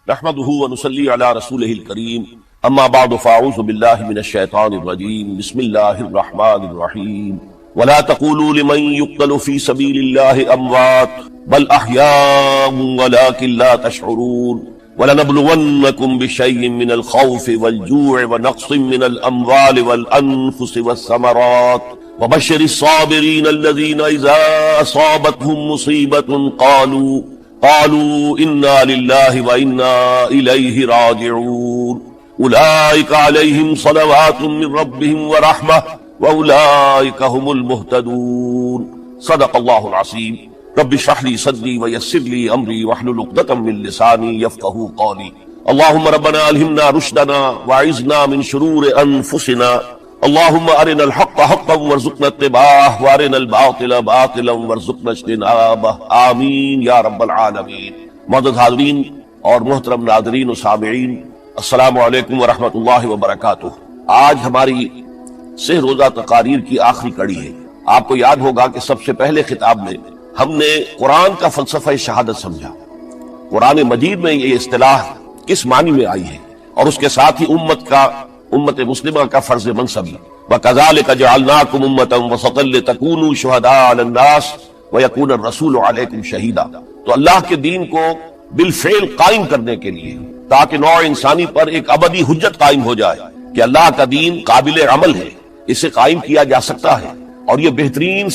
نحمده ونصلي على رسوله الكريم اما بعد فاعوذ بالله من الشيطان الرجيم بسم الله الرحمن الرحيم ولا تقولوا لمن يقتل في سبيل الله اموات بل احياء ولكن لا تشعرون ولنبلونكم بشيء من الخوف والجوع ونقص من الاموال والانفس والثمرات وبشر الصابرين الذين اذا اصابتهم مصيبة قالوا انا لله وانا اليه راجعون اولئك عليهم صلوات من ربهم ورحمة واولئك هم المهتدون صدق الله العظيم رب اشرح لي صدري ويسر لي امري واحلل عقدة من لساني يفقهوا قولي اللهم ربنا الهمنا رشدنا واعذنا من شرور انفسنا اللهم ارنا الحق حقا وارزقنا اتباعه وارنا الباطل باطلا وارزقنا اجتنابه آمین یا رب العالمین۔ معزز حاضرین اور محترم ناظرین و سامعین، السلام علیکم ورحمۃ اللہ وبرکاتہ۔ آج ہماری سہ روزہ تقاریر کی آخری کڑی ہے۔ آپ کو یاد ہوگا کہ سب سے پہلے خطاب میں ہم نے قرآن کا فلسفہ شہادت سمجھا، قرآن مجید میں یہ اصطلاح کس معنی میں آئی ہے، اور اس کے ساتھ ہی امت مسلمہ کا فرض منصبی وَكَذَلِكَ جَعَلْنَاكُمْ أُمَّةً وَسَطًا لِتَكُونُوا شُهَدَاءَ عَلَى النَّاسِ وَيَكُونَ الرَّسُولُ عَلَيْكُمْ شَهِيدًا۔ تو اللہ کے دین کو بالفعل قائم کرنے کے لیے، تاکہ نوع انسانی پر ایک ابدی حجت قائم ہو جائے کہ اللہ کا دین قابل عمل ہے، اسے قائم کیا جا سکتا ہے، اور یہ بہترین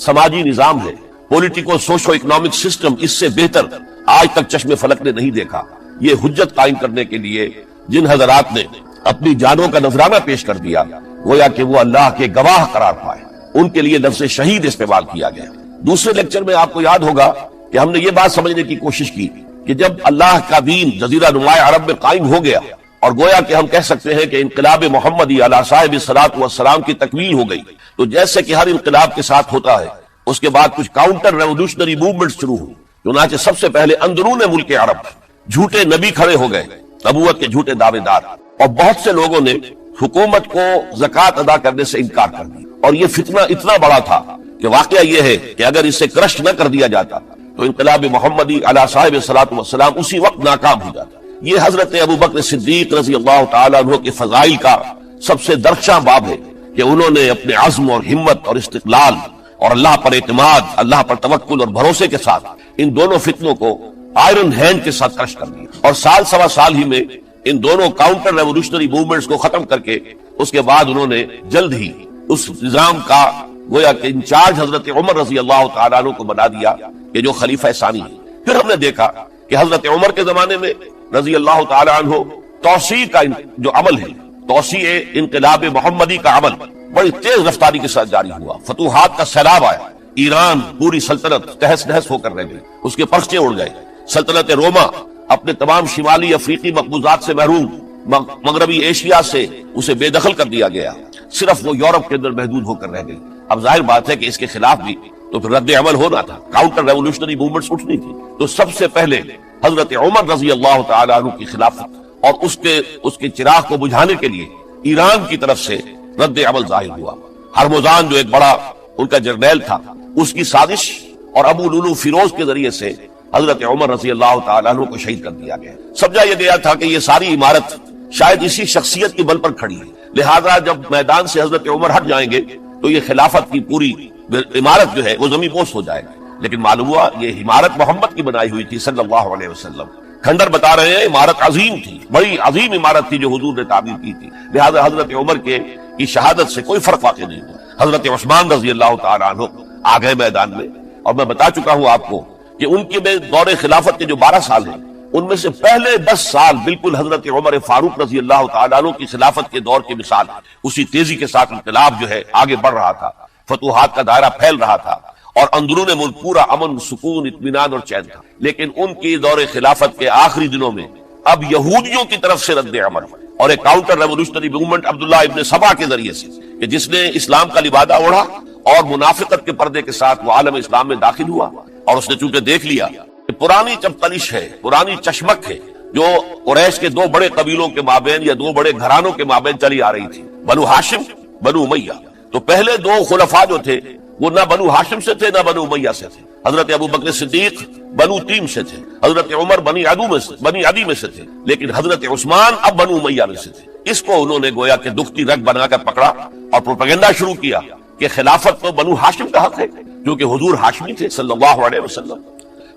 سماجی نظام ہے، پولیٹیکو سوشو اکنامک سسٹم اس سے بہتر آج تک چشم فلک نے نہیں دیکھا۔ یہ حجت قائم کرنے کے لیے جن حضرات نے اپنی جانوں کا نذرانہ پیش کر دیا، گویا کہ وہ اللہ کے گواہ قرار پائے، ان کے لیے لفظ شہید استعمال کیا گیا۔ دوسرے لیکچر میں آپ کو یاد ہوگا کہ ہم نے یہ بات سمجھنے کی کوشش کی کہ جب اللہ کا دین جزیرہ نمایاں عرب میں قائم ہو گیا، اور گویا کہ ہم کہہ سکتے ہیں کہ انقلاب محمدی علی صاحب الصلاۃ والسلام کی تکمیل ہو گئی، تو جیسے کہ ہر انقلاب کے ساتھ ہوتا ہے، اس کے بعد کچھ کاؤنٹر ریولوشنری موومنٹ شروع ہوئی۔ چنانچہ سب سے پہلے اندرون ملک عرب جھوٹے نبی کھڑے ہو گئے، نبوت کے جھوٹے دعوے دار، اور بہت سے لوگوں نے حکومت کو زکوٰۃ ادا کرنے سے انکار کر دیا، اور یہ فتنہ اتنا بڑا تھا کہ واقعہ یہ ہے کہ اگر اسے کرش نہ کر دیا جاتا تو انقلاب محمدی علی صاحب الصلاۃ والسلام اسی وقت ناکام ہو جاتا۔ یہ حضرت ابو بکر صدیق رضی اللہ تعالیٰ عنہ کے فضائل کا سب سے درخشاں باب ہے کہ انہوں نے اپنے عزم اور ہمت اور استقلال اور اللہ پر اعتماد، اللہ پر توکل اور بھروسے کے ساتھ ان دونوں فتنوں کو آئرن ہینڈ کے ساتھ کرش کر دیا، اور سال سوا سال ہی میں ان دونوں کاؤنٹر ریولوشنری موومنٹس کو ختم کر کے اس کے بعد انہوں نے جلد ہی اس نظام کا گویا کہ انچارج حضرت عمر رضی اللہ تعالیٰ عنہ کو بنا دیا کہ جو خلیفہ ثانی ہے۔ پھر ہم نے دیکھا کہ حضرت عمر کے زمانے میں رضی اللہ تعالیٰ عنہ توسیع کا جو عمل ہے، توسیع انقلاب محمدی کا عمل بڑی تیز رفتاری کے ساتھ جاری ہوا، فتوحات کا سیلاب آیا، ایران پوری سلطنت تہس نہس ہو کر رہ گئی، اس کے پرچے اڑ گئے، سلطنت روما اپنے تمام شمالی افریقی مقبوضات سے محروم، مغربی ایشیا سے اسے بے دخل کر دیا گیا، صرف وہ یورپ کے اندر محدود ہو کر رہ گئی۔ اب ظاہر بات ہے کہ اس کے خلاف بھی تو پھر رد عمل ہونا تھا، کاؤنٹر ریولوشنری موومنٹس اٹھنی تھی، تو سب سے پہلے حضرت عمر رضی اللہ تعالیٰ عنہ کی خلافت اور اس کے چراغ کو بجھانے کے لیے ایران کی طرف سے رد عمل ظاہر ہوا۔ ہرمزان جو ایک بڑا ان کا جرنیل تھا، اس کی سازش اور ابو لولو فیروز کے ذریعے سے حضرت عمر رضی اللہ تعالیٰ عنہ کو شہید کر دیا گیا۔ سمجھا یہ گیا تھا کہ یہ ساری عمارت شاید اسی شخصیت کی بل پر کھڑی ہے، لہذا جب میدان سے حضرت عمر ہٹ جائیں گے تو یہ خلافت کی پوری عمارت جو ہے وہ زمین بوس ہو جائے گا۔ لیکن معلوم ہوا یہ عمارت محمد کی بنائی ہوئی تھی صلی اللہ علیہ وسلم۔ کھنڈر بتا رہے ہیں عمارت عظیم تھی، بڑی عظیم عمارت تھی جو حضور نے تعمیر کی تھی، لہذا حضرت عمر کی شہادت سے کوئی فرق واقع نہیں ہوا۔ حضرت عثمان رضی اللہ تعالیٰ عنہ آ گئے میدان میں، اور میں بتا چکا ہوں آپ کو کہ ان کے دور خلافت کے جو 12 سال ہیں، ان میں سے پہلے 10 سال بالکل حضرت عمر فاروق رضی اللہ تعالیٰ عنہ کی خلافت کے دور کی مثال، اسی تیزی کے ساتھ انقلاب جو ہے آگے بڑھ رہا تھا، فتوحات کا دائرہ پھیل رہا تھا، اور اندرون ملک پورا امن، سکون، اطمینان اور چین تھا۔ لیکن ان کی دور خلافت کے آخری دنوں میں اب یہودیوں کی طرف سے رد عمل اور ایک کاؤنٹر ریولوشنری موومنٹ عبداللہ ابن سبا کے ذریعے سے، کہ جس نے اسلام کا لبادہ اوڑھا اور منافقت کے پردے کے ساتھ وہ عالم اسلام میں داخل ہوا، اور اس نے چونکہ دیکھ لیا کہ پرانی چپتلش ہے، پرانی چشمک ہے جو قریش کے 2 بڑے قبیلوں کے مابین یا 2 بڑے گھرانوں کے مابین چلی آ رہی تھی، بنو ہاشم، بنو امیہ۔ تو پہلے 2 خلفاء جو تھے وہ نہ بنو ہاشم سے تھے نہ بنو امیہ سے تھے، حضرت ابو بکر صدیق بنو تیم سے تھے، حضرت عمر بنی عدی میں سے تھے، لیکن حضرت عثمان اب بنو امیہ میں سے تھے۔ اس کو انہوں نے گویا کہ دکھتی رگ بنا کر پکڑا اور پروپیگنڈا شروع کیا کہ خلافت تو بنو ہاشم کا حق ہے، کیونکہ حضور ہاشمی تھے صلی اللہ علیہ وسلم،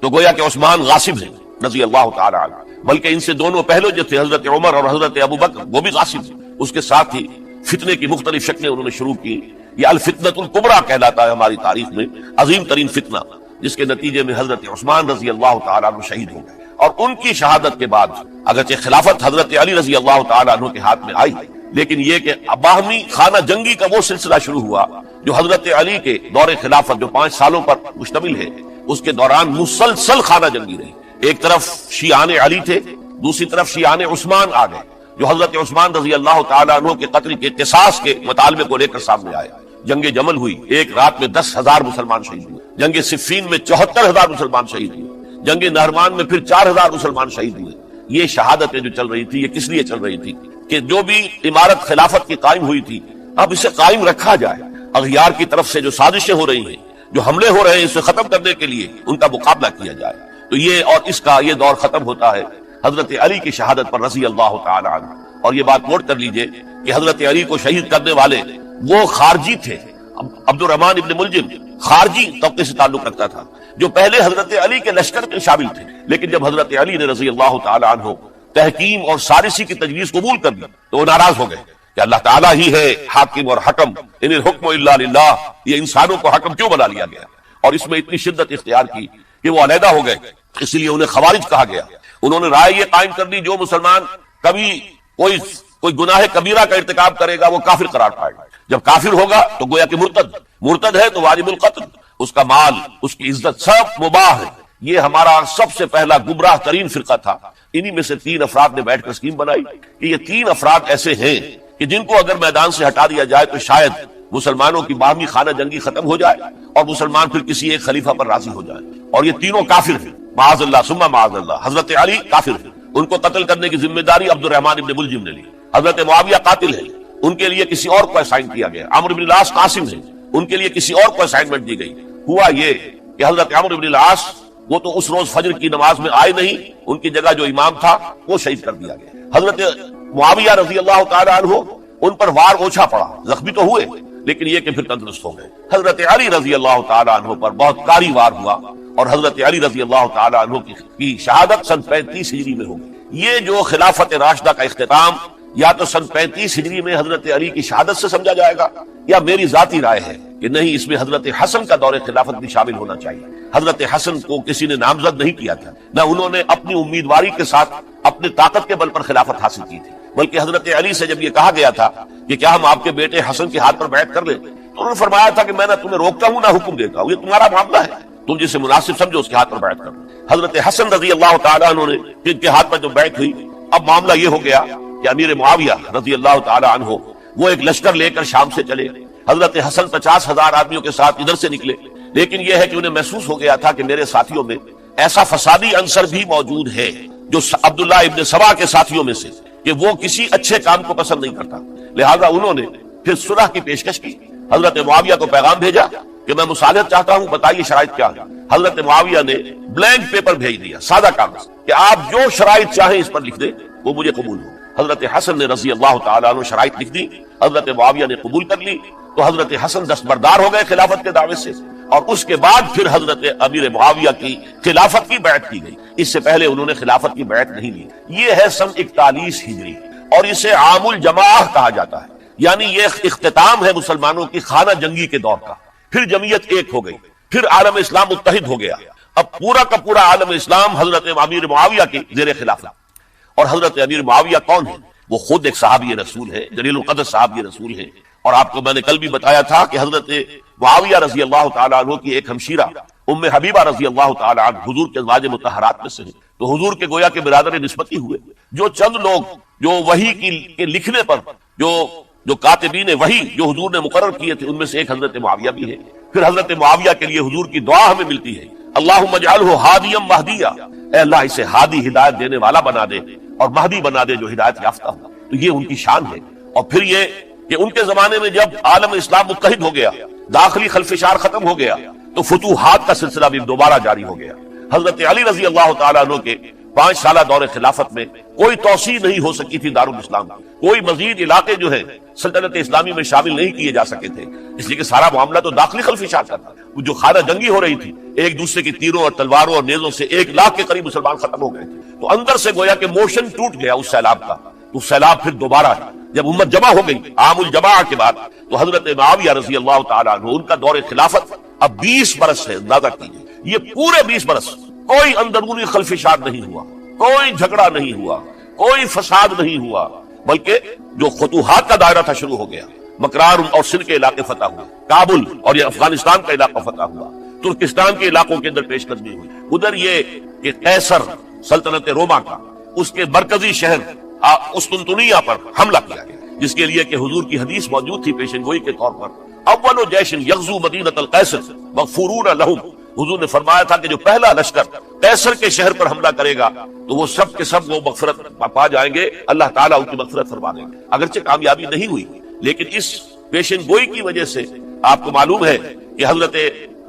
تو گویا کہ عثمان غاصب ہیں رضی اللہ تعالی عنہ، بلکہ ان سے دونوں پہلو جو تھے حضرت عمر اور حضرت ابو بکر وہ بھی غاصب تھے۔ اس کے ساتھ ہی فتنے کی مختلف شکلیں انہوں نے شروع کی۔ یہ الفتنۃ الکبریٰ کہلاتا ہے ہماری تاریخ میں، عظیم ترین فتنہ، جس کے نتیجے میں حضرت عثمان رضی اللہ تعالیٰ عنہ شہید ہو گئے، اور ان کی شہادت کے بعد اگرچہ خلافت حضرت علی رضی اللہ تعالیٰ عنہ کے ہاتھ میں آئی، لیکن یہ کہ باہمی خانہ جنگی کا وہ سلسلہ شروع ہوا جو حضرت علی کے دور خلافت جو 5 سالوں پر مشتمل ہے، اس کے دوران مسلسل خانہ جنگی رہی۔ ایک طرف شیعان علی تھے، دوسری طرف شیعان عثمان آ گئے، جو حضرت عثمان رضی اللہ تعالیٰ عنہ کے قتل کے قصاص کے مطالبے کو لے کر سامنے آئے۔ جنگ جمل ہوئی، ایک رات میں 10,000 مسلمان شہید ہوئے، جنگ صفین میں 74,000 مسلمان شہید ہوئے، جنگ نہروان میں پھر 4,000 مسلمان شہید ہوئے۔ یہ شہادتیں جو چل رہی تھی، یہ کس لیے چل رہی تھی کہ جو بھی عمارت خلافت کی قائم ہوئی تھی اب اسے قائم رکھا جائے، اغیار کی طرف سے جو سازشیں ہو رہی ہیں، جو حملے ہو رہے ہیں، اسے ختم کرنے کے لیے ان کا مقابلہ کیا جائے۔ تو یہ اور اس کا یہ دور ختم ہوتا ہے حضرت علی کی شہادت پر رضی اللہ تعالی عنہ۔ اور یہ بات نوٹ کر لیجئے کہ حضرت علی کو شہید کرنے والے وہ خارجی تھے، عبد الرحمن ابن ملجم خارجی طبقے سے تعلق رکھتا تھا، جو پہلے حضرت علی کے لشکر کے شامل تھے، لیکن جب حضرت علی نے رضی اللہ تعالی عنہ تحکیم اور سارسی کی تجویز قبول کر دی تو وہ ناراض ہو گئے کہ اللہ تعالیٰ ہی ہے حاکم اور حکم، ان الحکم الا للہ، یہ انسانوں کو حکم کیوں بنا لیا گیا؟ اور اس میں اتنی شدت اختیار کی کہ وہ علیحدہ ہو گئے، اس لیے انہیں خوارج کہا گیا۔ انہوں نے رائے یہ قائم کر دی جو مسلمان کبھی کوئی گناہ کبیرہ کا ارتکاب کرے گا وہ کافر قرار پائے گا، جب کافر ہوگا تو گویا کہ مرتد ہے تو واجب القتل، اس کا مال، اس کی عزت سب مباح ہے۔ یہ ہمارا سب سے پہلا گمراہ ترین فرقہ تھا۔ انہی میں سے 3 افراد نے بیٹھ کر اسکیم بنائی کہ یہ 3 افراد ایسے ہیں کہ جن کو اگر میدان سے ہٹا دیا جائے تو شاید مسلمانوں کی باہمی خانہ جنگی ختم ہو جائے اور مسلمان پھر کسی ایک خلیفہ پر راضی ہو جائے، اور یہ تینوں کافر ہیں، معاذ اللہ ثم معاذ اللہ۔ حضرت علی کافر ہیں، ان کو قتل کرنے کی ذمہ داری عبد الرحمن ابن ملجم نے لی۔ حضرت معاویہ قاتل ہیں، ان کے لیے کسی اور کو اسائن کیا گیا۔ عمرو بن العاص قاسم ہیں، ان کے لیے کسی اور کو اسائنمنٹ دی گئی۔ ہوا یہ کہ حضرت عمرو بن العاص وہ تو اس روز فجر کی نماز میں آئے نہیں، ان کی جگہ جو امام تھا وہ شہید کر دیا گیا۔ حضرت معاویہ رضی اللہ تعالی عنہ ان پر وار اوچھا پڑا، زخمی تو ہوئے لیکن یہ کہ پھر تندرست ہو گئے۔ حضرت علی رضی اللہ تعالی عنہ پر بہت کاری وار ہوا اور حضرت علی رضی اللہ تعالی عنہ کی شہادت سن 35 ہجری میں ہو گئی۔ یہ جو خلافت راشدہ کا اختتام یا تو سن 35 ہجری میں حضرت علی کی شہادت سے سمجھا جائے گا، یا میری ذاتی رائے ہے کہ نہیں، اس میں حضرت حسن کا دور خلافت بھی شامل ہونا چاہیے۔ حضرت حسن کو کسی نے نامزد نہیں کیا تھا، نہ انہوں نے اپنی امیدواری کے ساتھ اپنے طاقت کے بل پر خلافت حاصل کی تھی، بلکہ حضرت علی سے جب یہ کہا گیا تھا کہ کیا ہم آپ کے بیٹے حسن کے ہاتھ پر بیعت کر لیں، تو انہوں نے فرمایا تھا کہ میں نہ تمہیں روکتا ہوں نہ حکم دیتا ہوں، یہ تمہارا معاملہ ہے، تم جسے مناسب سمجھو اس کے ہاتھ پر بیعت کرو۔ حضرت حسن رضی اللہ تعالیٰ عنہ نے جن کے ہاتھ پر جو بیعت ہوئی، اب معاملہ یہ ہو گیا کہ امیر معاویہ رضی اللہ تعالیٰ عنہ وہ ایک لشکر لے کر شام سے چلے۔ حضرت حسن 50,000 آدمیوں کے ساتھ ادھر سے نکلے، لیکن یہ ہے کہ انہیں محسوس ہو گیا تھا کہ میرے ساتھیوں میں ایسا فسادی عنصر بھی موجود ہے جو عبداللہ ابن سبا کے ساتھیوں میں سے، کہ وہ کسی اچھے کام کو پسند نہیں کرتا، لہذا انہوں نے پھر صلح کی پیشکش کی۔ حضرت معاویہ کو پیغام بھیجا کہ میں مصالحت چاہتا ہوں، بتائیے شرائط کیا ہے۔ حضرت معاویہ نے بلینک پیپر بھیج دیا، سادہ کاغذ، کہ آپ جو شرائط چاہیں اس پر لکھ دیں، وہ مجھے قبول ہو۔ حضرت حسن نے رضی اللہ تعالیٰ عنہ شرائط لکھ دی، حضرت معاویہ نے قبول کر لی، تو حضرت حسن دستبردار ہو گئے خلافت کے دعوے سے، اور اس کے بعد پھر حضرت امیر معاویہ کی خلافت کی بیعت کی گئی۔ اس سے پہلے انہوں نے خلافت کی بیعت نہیں لی۔ یہ ہے سن 41 ہجری، اور اسے عام الجماع کہا جاتا ہے، یعنی یہ اختتام ہے مسلمانوں کی خانہ جنگی کے دور کا۔ پھر جمعیت ایک ہو گئی، پھر عالم اسلام متحد ہو گیا، اب پورا کا پورا عالم اسلام حضرت امیر معاویہ کی زیر خلافت۔ اور حضرت امیر معاویہ کون ہے؟ وہ خود ایک صحابی رسول ہے، جلیل القدر صحابی رسول ہے، اور آپ کو میں نے کل بھی بتایا تھا کہ حضرت معاویہ رضی اللہ تعالیٰ عنہ کی ایک ہمشیرہ ام حبیبہ رضی اللہ تعالیٰ عنہ حضور کے ازواج مطہرات میں سے ہیں، تو حضور کے گویا کے برادر نسبتی ہوئے۔ جو چند لوگ جو وحی کے لکھنے پر جو کاتبین وحی جو حضور نے مقرر کیے تھے، ان میں سے ایک حضرت معاویہ بھی ہے۔ پھر حضرت معاویہ کے لیے حضور کی دعا ہمیں ملتی ہے، اللہم اجعلہ ہادیا مہدیا، اے اللہ اسے ہادی ہدایت دینے والا بنا دے اور مہدی بنا دے جو ہدایت یافتہ ہو۔ تو یہ ان کی شان ہے۔ اور پھر یہ کہ ان کے زمانے میں جب عالم اسلام متحد ہو گیا، داخلی خلفشار ختم ہو گیا، تو فتوحات کا سلسلہ بھی دوبارہ جاری ہو گیا۔ حضرت علی رضی اللہ تعالیٰ عنہ کے 5 سالہ دور خلافت میں کوئی توسیع نہیں ہو سکی تھی دارالاسلام کی، کوئی مزید علاقے جو ہے سلطنت اسلامی میں شامل نہیں کیے جا سکے تھے، اس لیے کہ سارا معاملہ تو داخلی خلفشات کا تھا۔ وہ جو خانہ جنگی ہو رہی تھی، ایک دوسرے کی تیروں اور تلواروں اور نیزوں سے 1 لاکھ کے قریب مسلمان ختم ہو گئے تھے، تو اندر سے گویا کہ موشن ٹوٹ گیا اس سیلاب کا۔ تو سیلاب پھر دوبارہ جب امت جمع ہو گئی عام الجماع کے بعد، تو حضرت معاویہ رضی اللہ تعالیٰ عنہ ان کا دور خلافت اب 20 برس ہے، اندازہ کیجیے، یہ پورے 20 برس کوئی اندرونی خلفشات نہیں ہوا، کوئی جھگڑا نہیں ہوا، کوئی فساد نہیں ہوا، بلکہ جو فتوحات کا دائرہ تھا شروع ہو گیا۔ مکران اور سندھ کے علاقے فتح ہوئے، کابل اور یہ افغانستان کا علاقہ فتح ہوا، ترکستان کے علاقوں کے اندر پیش قدمی ہوئی۔ ادھر یہ کہ قیصر سلطنت روما کا اس کے مرکزی شہر قسطنطنیہ پر حملہ کیا گیا، جس کے لیے کہ حضور کی حدیث موجود تھی پیشن گوئی کے طور پر، اول جیش یغزو مدینۃ القیصر مغفورون لہم، حضور نے فرمایا تھا کہ جو پہلا لشکر قیصر کے شہر پر حملہ کرے گا تو وہ سب کے سب وہ مغفرت پا جائیں گے، اللہ تعالیٰ ان کی مغفرت فرما دیں گے۔ اگرچہ کامیابی نہیں ہوئی، لیکن اس پیشن گوئی کی وجہ سے آپ کو معلوم ہے کہ حضرت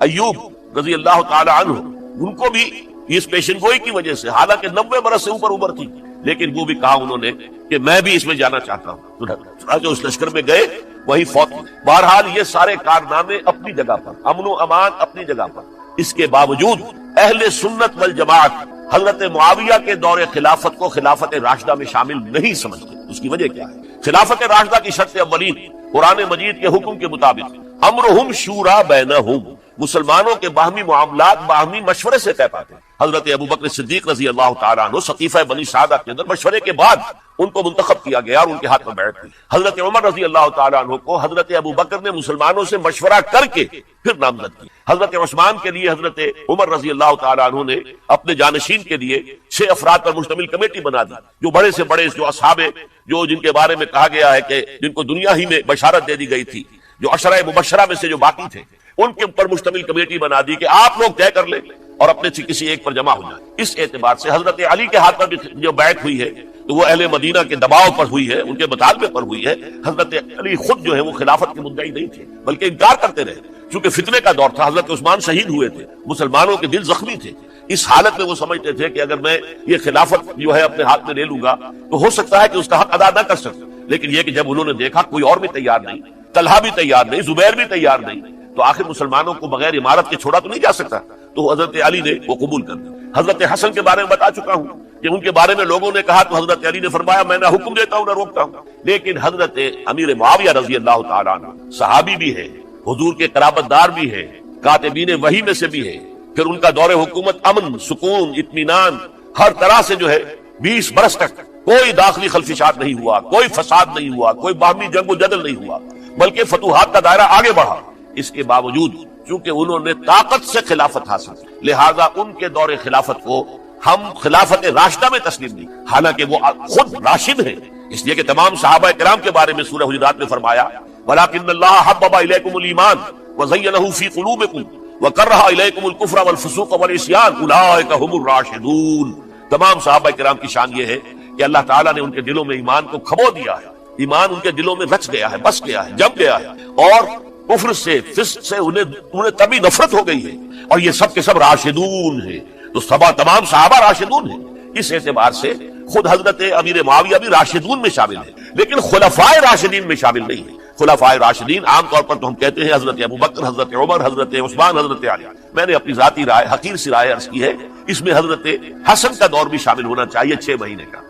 ایوب رضی اللہ تعالی عنہ ان کو بھی اس پیشن گوئی کی وجہ سے، حالانکہ 90 برس سے اوپر عمر تھی، لیکن وہ بھی کہا انہوں نے کہ میں بھی اس میں جانا چاہتا ہوں، جو اس لشکر میں گئے وہی فوت ہوئے۔ بہرحال یہ سارے کارنامے اپنی جگہ پر، امن و امان اپنی جگہ پر، اس کے باوجود اہل سنت والجماعت حضرت معاویہ کے دور خلافت کو خلافت راشدہ میں شامل نہیں سمجھتے۔ اس کی وجہ کیا ہے؟ خلافت راشدہ کی شرط اولین قرآن مجید کے حکم کے مطابق امرہم شورا بینہم، مسلمانوں کے باہمی معاملات باہمی مشورے سے طے پاتے ہیں۔ حضرت ابوبکر صدیق رضی اللہ تعالیٰ عنہ سقیفہ بنی سعدہ کے اندر مشورے کے بعد ان کو منتخب کیا گیا اور ان کے ہاتھ میں بیعت ہوئی۔ حضرت عمر رضی اللہ تعالیٰ عنہ کو حضرت ابوبکر نے مسلمانوں سے مشورہ کر کے پھر نامزد کی۔ حضرت عثمان کے لیے حضرت عمر رضی اللہ تعالیٰ عنہ نے اپنے جانشین کے لیے 6 افراد پر مشتمل کمیٹی بنا دی، جو بڑے سے بڑے جو اصحاب جو جن کے بارے میں کہا گیا ہے کہ جن کو دنیا ہی میں بشارت دے دی گئی تھی، جو عشرہ مبشرہ میں سے جو باقی تھے، ان کے اوپر مشتمل کمیٹی بنا دی کہ آپ لوگ طے کر لیں اور اپنے سے کسی ایک پر جمع ہو جائیں۔ اس اعتبار سے حضرت علی کے ہاتھ پر بھی جو بیعت ہوئی ہے تو وہ اہل مدینہ کے دباؤ پر ہوئی ہے، ان کے مطالبے پر ہوئی ہے۔ حضرت علی خود جو ہے وہ خلافت کے مدعی نہیں تھے، بلکہ انکار کرتے رہے، چونکہ فتنے کا دور تھا، حضرت عثمان شہید ہوئے تھے، مسلمانوں کے دل زخمی تھے۔ اس حالت میں وہ سمجھتے تھے کہ اگر میں یہ خلافت جو ہے اپنے ہاتھ میں لے لوں گا تو ہو سکتا ہے کہ اس کا حق ادا نہ کر سکوں، لیکن یہ کہ جب انہوں نے دیکھا کوئی اور بھی تیار نہیں، طلحہ بھی تیار نہیں، زبیر بھی تیار نہیں، تو آخر مسلمانوں کو بغیر امارت کے چھوڑا تو نہیں جا سکتا، تو حضرت علی نے وہ قبول کر دیا۔ حضرت حسن کے بارے میں بتا چکا ہوں کہ ان کے بارے میں لوگوں نے کہا تو حضرت علی نے فرمایا میں نہ حکم دیتا ہوں نہ روکتا ہوں، لیکن حضرت امیر معاویہ رضی اللہ تعالیٰ عنہ صحابی بھی ہے، حضور کے قرابت دار بھی ہے، کاتبین وحی میں سے بھی ہے، پھر ان کا دور حکومت امن، سکون، اطمینان ہر طرح سے جو ہے 20 برس تک کوئی داخلی خلفشات نہیں ہوا، کوئی فساد نہیں ہوا، کوئی باہمی جنگ و جدل نہیں ہوا، بلکہ فتوحات کا دائرہ آگے بڑھا۔ اس کے باوجود چونکہ انہوں نے طاقت سے خلافت حاصل کی، لہذا ان کے دور خلافت کو ہم خلافت راشدہ میں تسلیم نہیں، حالانکہ وہ خود راشد ہیں، اس لیے کہ تمام صحابہ کرام کے بارے میں سورہ حجرات میں فرمایا وَلَٰكِنَّ اللَّهَ حَبَّبَ إِلَيْكُمُ الْإِيمَانَ وَزَيَّنَهُ فِي قُلُوبِكُمْ وَكَرَّهَ إِلَيْكُمُ الْكُفْرَ وَالْفُسُوقَ وَالْعِصْيَانَ أُولَٰئِكَ هُمُ الرَّاشِدُونَ۔ تمام صحابہ کرام کی شان یہ ہے کہ اللہ تعالیٰ نے ان کے دلوں میں ایمان کو کھبو دیا ہے، ایمان ان کے دلوں میں رچ گیا ہے، بس گیا ہے، جم گیا ہے، اور کفر سے فسق سے انہیں تبھی نفرت ہو گئی ہے، اور یہ سب کے سب راشدون ہیں، تو تمام صحابہ راشدون ہیں۔ اس اعتبار سے خود حضرت امیر معاویہ بھی راشدون میں شامل ہے، لیکن خلفائے راشدین میں شامل نہیں ہے۔ خلفائے راشدین عام طور پر تو ہم کہتے ہیں حضرت ابوبکر، حضرت عمر، حضرت عثمان، حضرت علی۔ میں نے اپنی ذاتی رائے، حقیر سی رائے عرض کی ہے، اس میں حضرت حسن کا دور بھی شامل ہونا چاہیے 6 مہینے کا،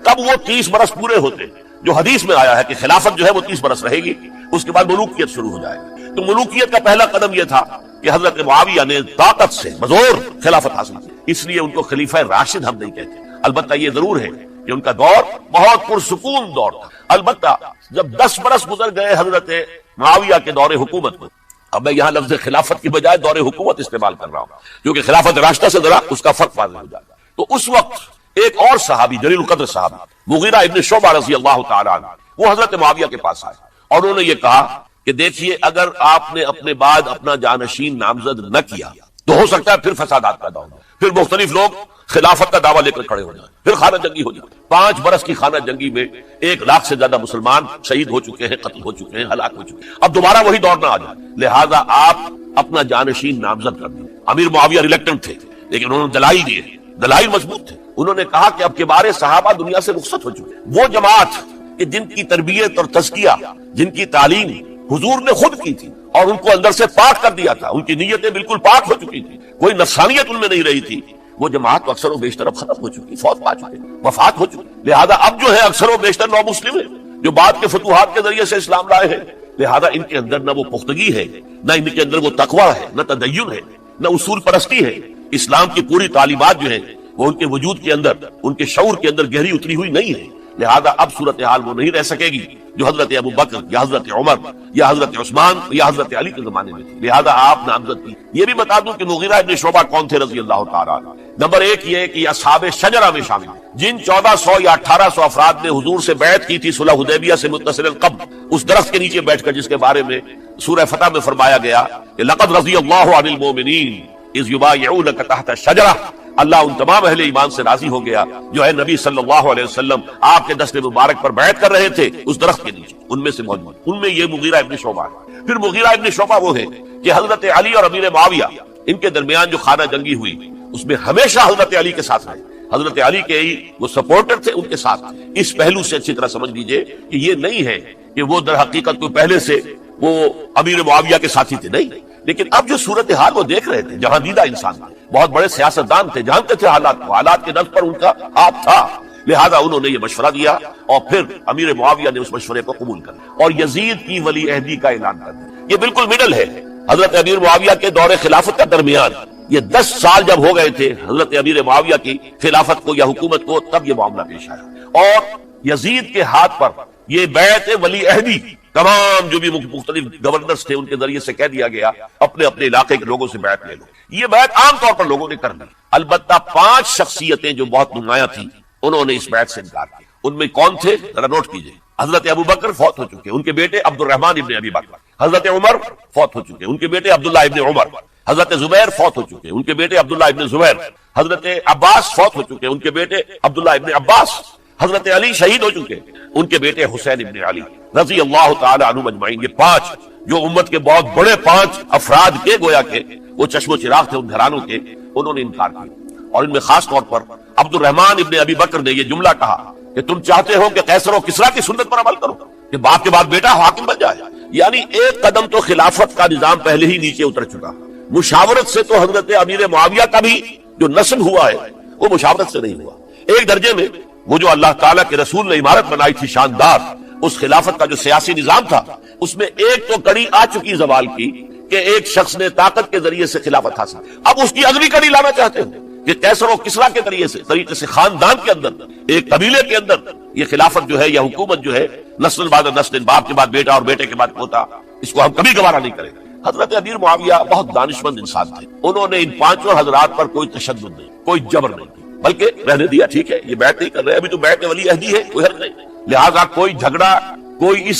تب وہ 30 برس پورے ہوتے، جو حدیث میں آیا ہے کہ خلافت جو ہے وہ 30 برس رہے گی، اس کے بعد ملوکیت شروع ہو جائے گی۔ تو ملوکیت کا پہلا قدم یہ تھا کہ حضرت معاویہ نے طاقت سے بزور خلافت حاصل کی، اس لیے ان کو خلیفہ راشد ہم نہیں کہتے۔ البتہ یہ ضرور ہے کہ ان کا دور بہت پرسکون دور تھا۔ البتہ جب 10 برس گزر گئے حضرت معاویہ کے دور حکومت میں، اب میں یہاں لفظ خلافت کی بجائے دور حکومت استعمال کر رہا ہوں، کیونکہ خلافت راشدہ سے ذرا اس کا فرق واضح ہو جاتا۔ تو اس وقت ایک اور صحابی، جلیل القدر صحابی مغیرہ ابن شعبہ رضی اللہ تعالیٰ عنہ، وہ حضرت معاویہ کے پاس آئے اور انہوں نے یہ کہا کہ دیکھیے اگر آپ نے اپنے بعد اپنا جانشین نامزد نہ کیا تو ہو سکتا ہے پھر فسادات پیدا ہو جائیں، پھر مختلف لوگ خلافت کا دعویٰ لے کر کھڑے ہو جائیں، پھر خانہ جنگی ہو جائے۔ 5 برس کی خانہ جنگی میں 1 لاکھ سے زیادہ مسلمان شہید ہو چکے ہیں، قتل ہو چکے ہیں، ہلاک ہو چکے ہیں، اب دوبارہ وہی دور نہ آ جائے، لہذا آپ اپنا جانشین نامزد کر دیا۔ امیر معاویہ ریلیکٹنٹ تھے لیکن انہوں نے دلائل دیے، دلائل مضبوط تھے۔ انہوں نے کہا کہ اب کبار صحابہ دنیا سے رخصت ہو چکے، وہ جماعت کہ جن کی تربیت اور تزکیہ، جن کی تعلیم حضور نے خود کی تھی اور ان کو اندر سے پاک کر دیا تھا، ان کی نیتیں بالکل پاک ہو چکی تھی، کوئی نفسانیت ان میں نہیں رہی تھی، وہ جماعت تو اکثر و بیشتر اب ختم ہو چکی، فوت پا چکے، وفات ہو چکی۔ لہذا اب جو ہے اکثر و بیشتر نو مسلم ہیں جو بعد کے فتوحات کے ذریعے سے اسلام لائے ہیں، لہذا ان کے اندر نہ وہ پختگی ہے، نہ ان کے اندر وہ تقویٰ ہے، نہ تدین ہے، نہ اصول پرستی ہے۔ اسلام کی پوری تعلیمات جو ہیں وہ ان کے وجود کے اندر، ان کے شعور کے اندر گہری اتری ہوئی نہیں ہے، لہذا اب صورتحال وہ نہیں رہ سکے گی جو حضرت ابو بکر یا حضرت عمر یا حضرت عثمان یا حضرت علی کے زمانے میں تھی، لہذا آپ نامزد کی۔ یہ بھی بتا دوں کہ مغیرہ ابن شعبہ کون تھے رضی اللہ تعالیٰ عنہ۔ نمبر ایک یہ کہ اصحاب شجرہ میں شامل ہیں، جن 1400 یا 1800 افراد نے حضور سے بیعت کی تھی صلح حدیبیہ سے متصل قبل، اس درخت کے نیچے بیٹھ کر جس کے بارے میں سورہ فتح میں فرمایا گیا کہ لقد رضی اللہ عن المؤمنین اذ یبایعونک تحت الشجرہ، اللہ ان تمام اہل ایمان سے راضی ہو گیا جو ہے نبی صلی اللہ علیہ وسلم آپ کے دست مبارک پر بیعت کر رہے تھے اس درخت کے نیچے، ان میں سے موجود، ان میں یہ مغیرہ ابن شعبہ ہے۔ پھر مغیرہ ابن شعبہ وہ ہے کہ حضرت علی اور امیر معاویہ ان کے درمیان جو خانہ جنگی ہوئی اس میں ہمیشہ حضرت علی کے ساتھ رہے، حضرت علی کے ہی وہ سپورٹر تھے، ان کے ساتھ تھے۔ اس پہلو سے اچھی طرح سمجھ لیجئے کہ یہ نہیں ہے کہ وہ در حقیقت کو پہلے سے وہ امیر معاویہ کے ساتھی تھے، نہیں، لیکن اب جو صورتحال وہ دیکھ رہے تھے، جہاں دیدہ انسان تھے، بہت بڑے سیاستدان تھے، جانتے تھے حالات کو، حالات کے نفس پر ان کا ہاتھ تھا، لہذا انہوں نے یہ مشورہ دیا اور پھر امیر معاویہ نے اس مشورے کو قبول کر لیا اور یزید کی ولی عہدی کا اعلان کر دیا۔ یہ بالکل مڈل ہے حضرت امیر معاویہ کے دور خلافت کا درمیان، یہ 10 سال جب ہو گئے تھے حضرت امیر معاویہ کی خلافت کو یا حکومت کو، تب یہ معاملہ پیش آیا اور یزید کے ہاتھ پر یہ بیعت ولی عہدی تمام جو بھی مختلف گورنرز تھے ان کے ذریعے سے کہہ دیا گیا اپنے اپنے علاقے کے لوگوں سے بیعت لے لو۔ یہ بیعت عام طور پر لوگوں نے کر دی، البتہ 5 شخصیتیں جو بہت نمایاں تھیں انہوں نے اس بیعت سے انکار کیا۔ ان میں کون تھے ذرا نوٹ کیجئے۔ حضرت ابو بکر فوت ہو چکے، ان کے بیٹے عبد الرحمن ابن ابی بکر، حضرت عمر فوت ہو چکے، ان کے بیٹے عبداللہ ابن عمر، حضرت زبیر فوت ہو چکے، ان کے بیٹے عبداللہ ابن زبیر، حضرت عباس فوت ہو چکے، ان کے بیٹے عبداللہ ابن عباس، حضرت علی شہید ہو چکے، ان کے بیٹے حسین ابن علی رضی اللہ تعالی عنہم اجمعین۔ یہ 5 جو امت کے بہت بڑے 5 افراد کے گویا کے وہ چشم و چراغ تھے ان گھرانوں کے، انہوں نے انکار کیا اور ان میں خاص طور پر عبد الرحمن ابن ابی بکر نے یہ جملہ کہا کہ تم چاہتے ہو کہ قیصر و کسریٰ کی سنت پر عمل کرو کہ باپ کے بعد بیٹا حاکم بن جائے، یعنی ایک قدم تو خلافت کا نظام پہلے ہی نیچے اتر چکا۔ مشاورت سے تو حضرت امیر معاویہ کا بھی جو نسل ہوا ہے وہ مشاورت سے نہیں ہوا، ایک درجے میں وہ جو اللہ تعالیٰ کے رسول نے عمارت بنائی تھی شاندار، اس خلافت کا جو سیاسی نظام تھا اس میں ایک تو کڑی آ چکی زوال کی کہ ایک شخص نے طاقت کے ذریعے سے خلافت حاصل، اب اس کی اگلی کڑی لانا چاہتے ہیں کہ قیصر و کسریٰ کے طریقے سے خاندان کے اندر، ایک قبیلے کے اندر یہ خلافت جو ہے یا حکومت جو ہے نسل بعد نسل، باپ کے بعد بیٹا اور بیٹے کے بعد پوتا، اس کو ہم کبھی گوارا نہیں کریں گے۔ حضرت امیر معاویہ بہت دانشمند انسان تھے، انہوں نے ان 5 حضرات پر کوئی تشدد نہیں، کوئی جبر نہیں کی، بلکہ رہنے دیا، ٹھیک ہے یہ بیعت نہیں کر رہے، ابھی تو بیعت ولی عہدی ہے، کوئی حرج نہیں، لہذا کوئی جھگڑا، کوئی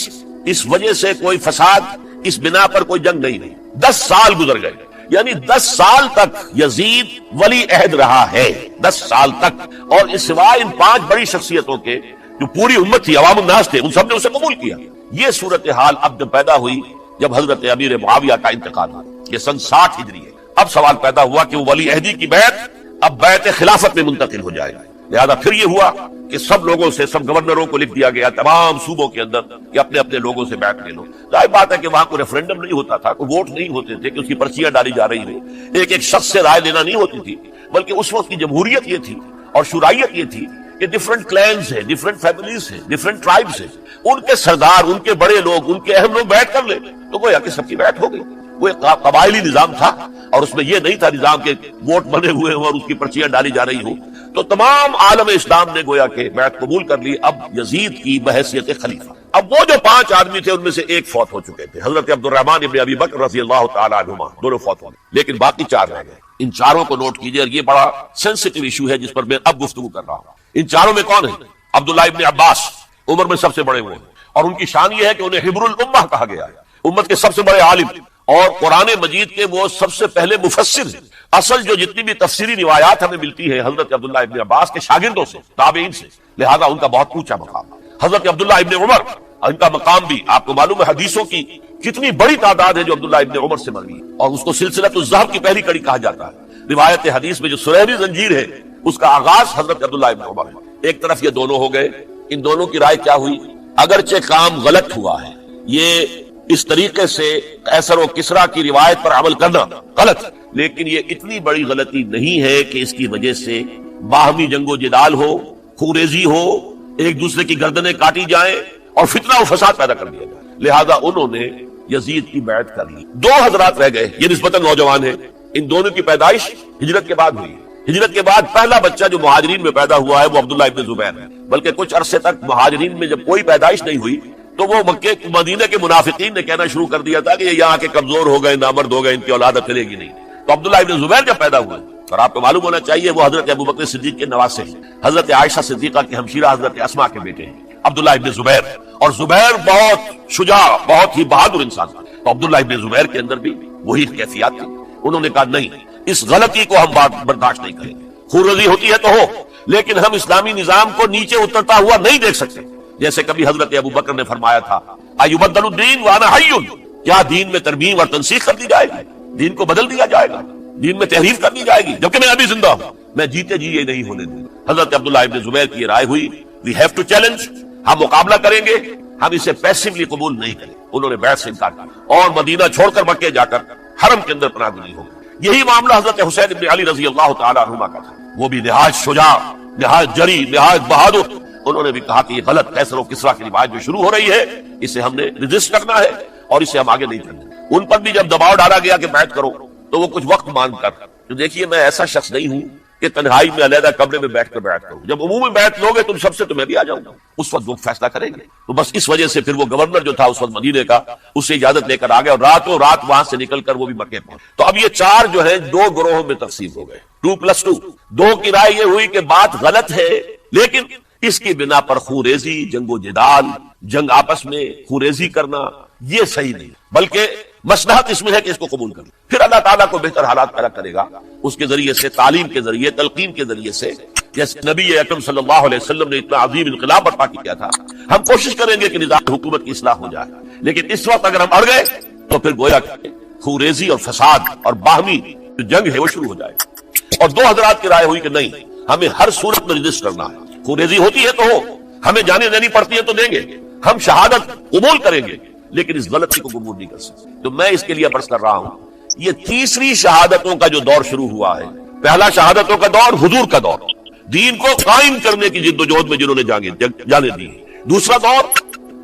اس وجہ سے کوئی فساد، اس بنا پر کوئی جنگ نہیں ہوئی۔ 10 سال گزر گئے، یعنی 10 سال تک یزید ولی عہد رہا ہے، 10 سال تک، اور اس سوائے ان 5 بڑی شخصیتوں کے جو پوری امت تھی، عوام الناس تھے، ان سب نے اسے قبول کیا۔ یہ صورتحال اب جب پیدا ہوئی جب حضرت امیر معاویہ کا انتقال ہوا، یہ سن 60 ہجری ہے، اب سوال پیدا ہوا کہ وہ ولی عہدی کی بیعت اب بیعت خلافت میں منتقل ہو جائے گا، لہذا پھر یہ ہوا کہ سب لوگوں سے، سب گورنروں کو لکھ دیا گیا تمام صوبوں کے اندر کہ اپنے اپنے لوگوں سے بیعت لے لو۔ ظاہر بات ہے کہ وہاں کوئی ریفرنڈم نہیں ہوتا تھا، کوئی ووٹ نہیں ہوتے تھے کہ اس کی پرچیاں ڈالی جا رہی ہوں، ایک شخص سے رائے لینا نہیں ہوتی تھی، بلکہ اس وقت کی جمہوریت یہ تھی اور شورائیت یہ تھی کہ ڈفرنٹ کلینز ہیں، ڈفرنٹ فیملیز ہیں، ڈفرنٹ ٹرائبز ہیں، ان کے سردار، ان کے بڑے لوگ، ان کے اہم لوگ بیعت کر لیں تو گویا کہ سب کی بیعت ہو گئی۔ وہ ایک قبائلی نظام تھا اور اس میں یہ نہیں تھا نظام کے ووٹ بنے ہوئے ہوں اور اس کی پرچیاں ڈالی جا رہی ہوں، تو تمام عالم اسلام نے گویا کہ بیعت قبول کر لی اب یزید کی بحیثیت خلیفہ۔ اب وہ جو 5 آدمی تھے ان میں سے ایک فوت ہو چکے تھے، حضرت عبد الرحمن ابن ابی بکر رضی اللہ تعالی عنہما، دونوں فوت ہو گئے، لیکن باقی 4 رہ گئے۔ ان 4 کو نوٹ کیجئے، اور یہ بڑا سینسٹیو ایشو ہے جس پر میں اب گفتگو کر رہا ہوں۔ ان 4 میں کون ہیں؟ عبداللہ ابن عباس، عمر میں سب سے بڑے وہ ہیں، اور ان کی شان یہ ہے کہ انہیں حبر الامہ کہا گیا ہے، امت کے سب سے بڑے عالم اور قرآن مجید کے وہ سب سے پہلے مفسر ہیں۔ اصل جو جتنی بھی تفسیری روایات ہمیں ملتی ہے حضرت عبداللہ ابن عباس کے شاگردوں سے، تابعین سے، لہذا ان کا بہت اونچا مقام ہے۔ حضرت عبداللہ ابن عمر، ان کا مقام بھی آپ کو معلوم ہے، حدیثوں کی کتنی بڑی تعداد ہے جو عبداللہ ابن عمر سے مروی ہے، اور اس کو سلسلۃ الذہب کی پہلی کڑی کہا جاتا ہے۔ روایت حدیث میں جو سنہری زنجیر ہے اس کا آغاز حضرت عبداللہ ابن عمر ہے۔ ایک طرف یہ دونوں ہو گئے، ان دونوں کی رائے کیا ہوئی؟ اگرچہ کام غلط ہوا ہے، یہ اس طریقے سے قیصر و کسریٰ کی روایت پر عمل کرنا غلط، لیکن یہ اتنی بڑی غلطی نہیں ہے کہ اس کی وجہ سے باہمی جنگ و جدال ہو، خوریزی ہو، ایک دوسرے کی گردنیں کاٹی جائیں اور فتنہ و فساد پیدا کر دیا جائے۔ لہذا انہوں نے یزید کی بیعت کر لی۔ دو حضرات رہ گئے، یہ نسبتاً نوجوان ہیں، ان دونوں کی پیدائش ہجرت کے بعد ہوئی ہے۔ ہجرت کے بعد پہلا بچہ جو مہاجرین میں پیدا ہوا ہے وہ عبداللہ ابن زبیر ہے، بلکہ کچھ عرصے تک مہاجرین میں جب کوئی پیدائش نہیں ہوئی تو وہ مکے مدینہ کے منافقین نے کہنا شروع کر دیا تھا کہ یہ یہاں کے کمزور ہو گئے، نامرد ہو گئے، ان کی اولاد چلے گی نہیں۔ تو عبداللہ ابن زبیر جب پیدا ہوئے، اور آپ کو معلوم ہونا چاہیے وہ حضرت ابوبکر صدیق کے نواسے ہیں، حضرت عائشہ صدیقہ کے ہمشیرہ حضرت اسماء کے بیٹے ہیں عبداللہ ابن زبیر، اور زبیر بہت شجاع، بہت ہی بہادر انسان تھا۔ تو عبداللہ ابن زبیر کے اندر بھی وہی کیفیات تھی۔ انہوں نے کہا نہیں، اس غلطی کو ہم برداشت نہیں کریں گے، خورزی ہوتی ہے تو ہو، لیکن ہم اسلامی نظام کو نیچے اترتا ہوا نہیں دیکھ سکتے۔ جیسے کبھی حضرت ابوبکر نے فرمایا تھا ایبدل الدین وانا حی، کیا دین میں ترمیم اور تنسیخ کر دی جائے گی، دین کو بدل دیا جائے گا، دین میں تحریف کر دی جائے گی جبکہ میں ابھی زندہ ہوں، میں جیتے جی یہ نہیں ہونے دوں گا۔ حضرت عبداللہ ابن زبیر کی رائے ہوئی وی ہیو ٹو چیلنج، ہم مقابلہ کریں گے، ہم اسے پیسیولی قبول نہیں کریں۔ انہوں نے بیعت سے انکار کیا اور مدینہ چھوڑ کر مکے جا کر حرم کے اندر پناہ گزین ہو گئے۔ یہی معاملہ حضرت حسین ابن علی رضی اللہ تعالی عنہما کا تھا، وہ بھی نہایت شجاع، نہایت جری، نہایت بہادر۔ انہوں نے بھی کہا کہ یہ غلط قیصر و کسریٰ کی روایت جو شروع ہو رہی ہے اسے ہم نے ریزسٹ کرنا ہے اور اسے ہم آگے نہیں کرنا۔ ان پر بھی جب دباؤ ڈالا گیا کہ بیعت کرو تو وہ کچھ وقت مانگ کر، تو دیکھیے میں ایسا شخص نہیں ہوں کہ تنہائی میں علیحدہ کمرے میں بیٹھ کر بیعت کروں، جب عمومی بیعت لوگے تم سب سے تو میں بھی آ جاؤں گا، اس وقت وہ فیصلہ کریں گے۔ تو بس اس وجہ سے پھر وہ گورنر جو تھا اس وقت مدینے کا، اس سے اجازت لے کر آ گئے اور راتوں رات وہاں سے نکل کر وہ بھی مکے پہنچے۔ تو اب یہ چار جو ہیں دو گروہوں میں تقسیم ہو گئے، 2+2۔ دو کی رائے یہ ہوئی کہ بات غلط ہے، لیکن اس کی بنا پر خوریزی، جنگ و جدال، جنگ آپس میں خوریزی کرنا یہ صحیح نہیں، بلکہ مصلحت اس میں ہے کہ اس کو قبول کر لیں۔ پھر اللہ تعالیٰ کو بہتر حالات پیدا کرے گا اس کے ذریعے سے، تعلیم کے ذریعے، تلقین کے ذریعے سے، جیسے نبی اکرم صلی اللہ علیہ وسلم نے اتنا عظیم انقلاب برپا کیا تھا۔ ہم کوشش کریں گے کہ نظام حکومت کی اصلاح ہو جائے، لیکن اس وقت اگر ہم اڑ گئے تو پھر گویا کہ خوریزی اور فساد اور باہمی جو جنگ ہے وہ شروع ہو جائے گی۔ اور دو حضرات کی رائے ہوئی کہ نہیں، ہمیں ہر صورت میں رجسٹ کرنا ہے، خوریزی ہوتی ہے تو ہو، ہمیں جانے دینی پڑتی ہے تو دیں گے، ہم شہادت قبول کریں گے، لیکن اس غلطی کو قبول نہیں کر سکتے۔ تو میں اس کے لیے عرض کر رہا ہوں، یہ تیسری شہادتوں کا جو دور شروع ہوا ہے، پہلا شہادتوں کا دور حضور کا دور، دین کو قائم کرنے کی جد و جہد میں جنہوں نے جانے دی۔ دوسرا دور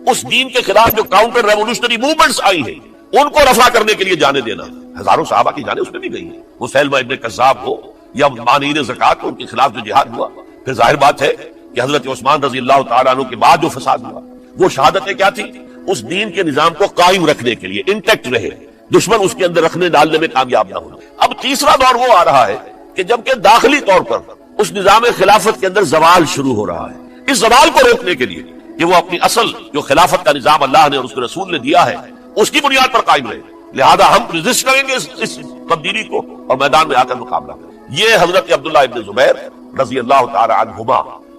اس دین کے خلاف جو کاؤنٹر ریولوشنری موومنٹس آئی ہیں ان کو رفع کرنے کے لیے جانے دینا، ہزاروں صحابہ کی جانیں اس میں بھی گئی ہیں، مسیلمہ ابن کذاب ہو یا مانعین زکوٰۃ ان کے خلاف جو جہاد ہوا۔ پھر ظاہر بات ہے کہ حضرت عثمان رضی اللہ تعالیٰ عنہ کے بعد جو فساد ہوا وہ شہادتیں کیا تھی؟ اس دین کے نظام کو قائم رکھنے کے لیے، انٹیکٹ رہے، دشمن اس کے اندر رکھنے ڈالنے میں کامیاب نہ ہونا۔ اب تیسرا دور وہ آ رہا ہے کہ جبکہ داخلی طور پر اس نظام خلافت کے اندر زوال شروع ہو رہا ہے، اس زوال کو روکنے کے لیے کہ وہ اپنی اصل جو خلافت کا نظام اللہ نے اور اس کے رسول نے دیا ہے اس کی بنیاد پر قائم رہے، لہذا ہم ریزسٹ کریں گے اس تبدیلی کو اور میدان میں آ کر مقابلہ کریں۔ یہ حضرت عبداللہ ابن زبیر رضی اللہ تعالی عنہما